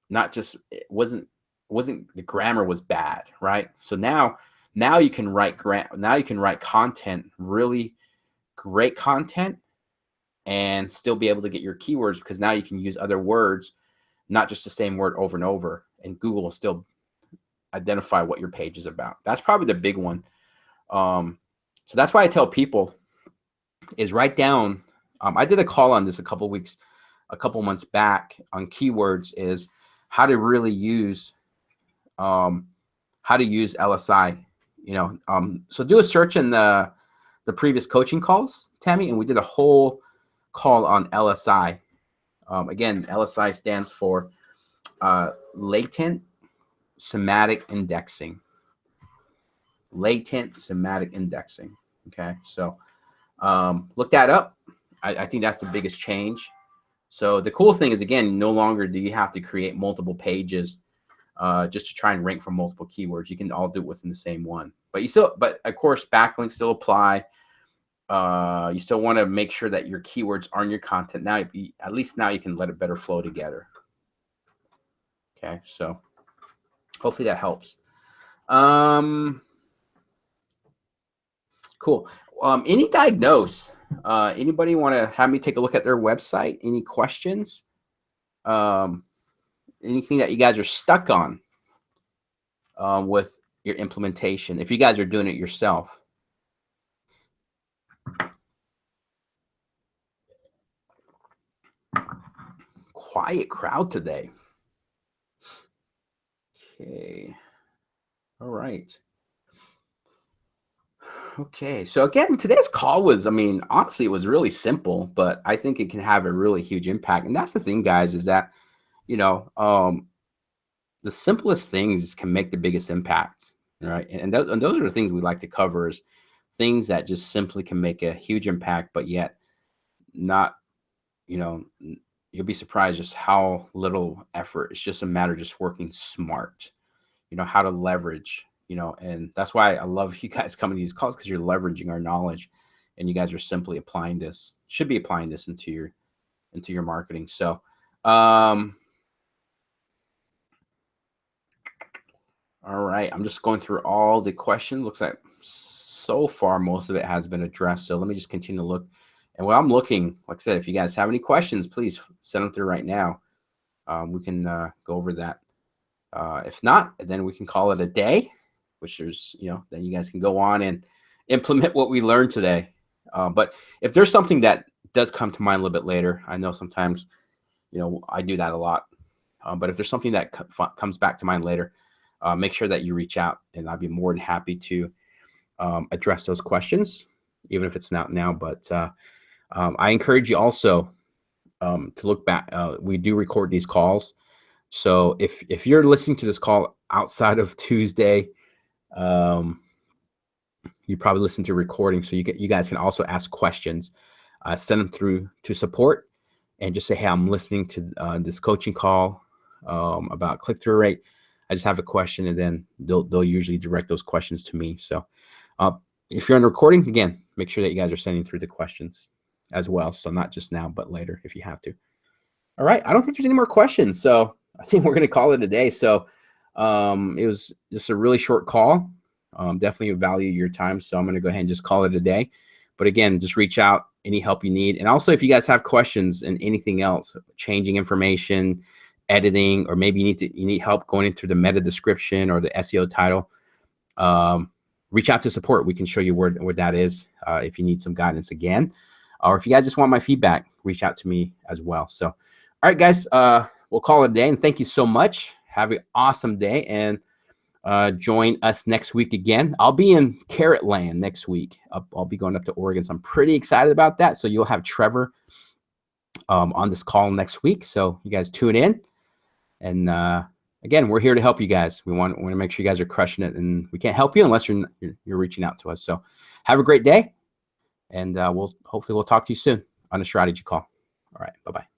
not just, it wasn't the grammar was bad, right? So now you can write content, really great content, and still be able to get your keywords because now you can use other words, not just the same word over and over, and Google will still identify what your page is about. That's probably the big one. So that's why I tell people is write down. I did a call on this a couple months back on keywords, is how to really use LSI. So do a search in the previous coaching calls, Tammy, and we did a whole call on LSI. Again, LSI stands for latent semantic indexing. Latent semantic indexing. Okay, so look that up. I think that's the biggest change. So the cool thing is, again, no longer do you have to create multiple pages just to try and rank for multiple keywords. You can all do it within the same one. But of course, backlinks still apply. You still want to make sure that your keywords are in your content. Now, at least now you can let it better flow together. Okay, so hopefully that helps. Cool. Any diagnose? Anybody want to have me take a look at their website? Any questions? Anything that you guys are stuck on with your implementation, if you guys are doing it yourself? Quiet crowd today. Okay. All right. Okay. So again, today's call was, honestly, it was really simple, but I think it can have a really huge impact. And that's the thing, guys, is that, the simplest things can make the biggest impact, right? And those are the things we like to cover, is things that just simply can make a huge impact, but yet not, you'll be surprised just how little effort. It's just a matter of just working smart, how to leverage, and that's why I love you guys coming to these calls, because you're leveraging our knowledge and you guys are simply should be applying this into your marketing. So, all right, I'm just going through all the questions. Looks like so far most of it has been addressed. So let me just continue to look. And while I'm looking, like I said, if you guys have any questions, please send them through right now. We can go over that. If not, then we can call it a day, which is, then you guys can go on and implement what we learned today. But if there's something that does come to mind a little bit later, I know sometimes, I do that a lot. But if there's something that comes back to mind later, make sure that you reach out, and I'd be more than happy to address those questions, even if it's not now. But I encourage you also to look back. We do record these calls. So if you're listening to this call outside of Tuesday, you probably listen to a recording. So you guys can also ask questions, send them through to support, and just say, hey, I'm listening to this coaching call about click-through rate. I just have a question, and then they'll usually direct those questions to me. So if you're on the recording, again, make sure that you guys are sending through the questions as well. So not just now, but later if you have to. All right. I don't think there's any more questions. So I think we're going to call it a day. So it was just a really short call. Definitely value your time. So I'm going to go ahead and just call it a day. But again, just reach out, any help you need. And also if you guys have questions and anything else, changing information, editing, or maybe you need help going into the meta description or the SEO title, reach out to support. We can show you where that is if you need some guidance again. Or if you guys just want my feedback, reach out to me as well. So, all right, guys, we'll call it a day. And thank you so much. Have an awesome day. And join us next week again. I'll be in Carrot Land next week. I'll be going up to Oregon. So I'm pretty excited about that. So you'll have Trevor on this call next week. So you guys tune in. And again, we're here to help you guys. We want to make sure you guys are crushing it. And we can't help you unless you're reaching out to us. So have a great day. And hopefully we'll talk to you soon on a strategy call. All right. Bye-bye.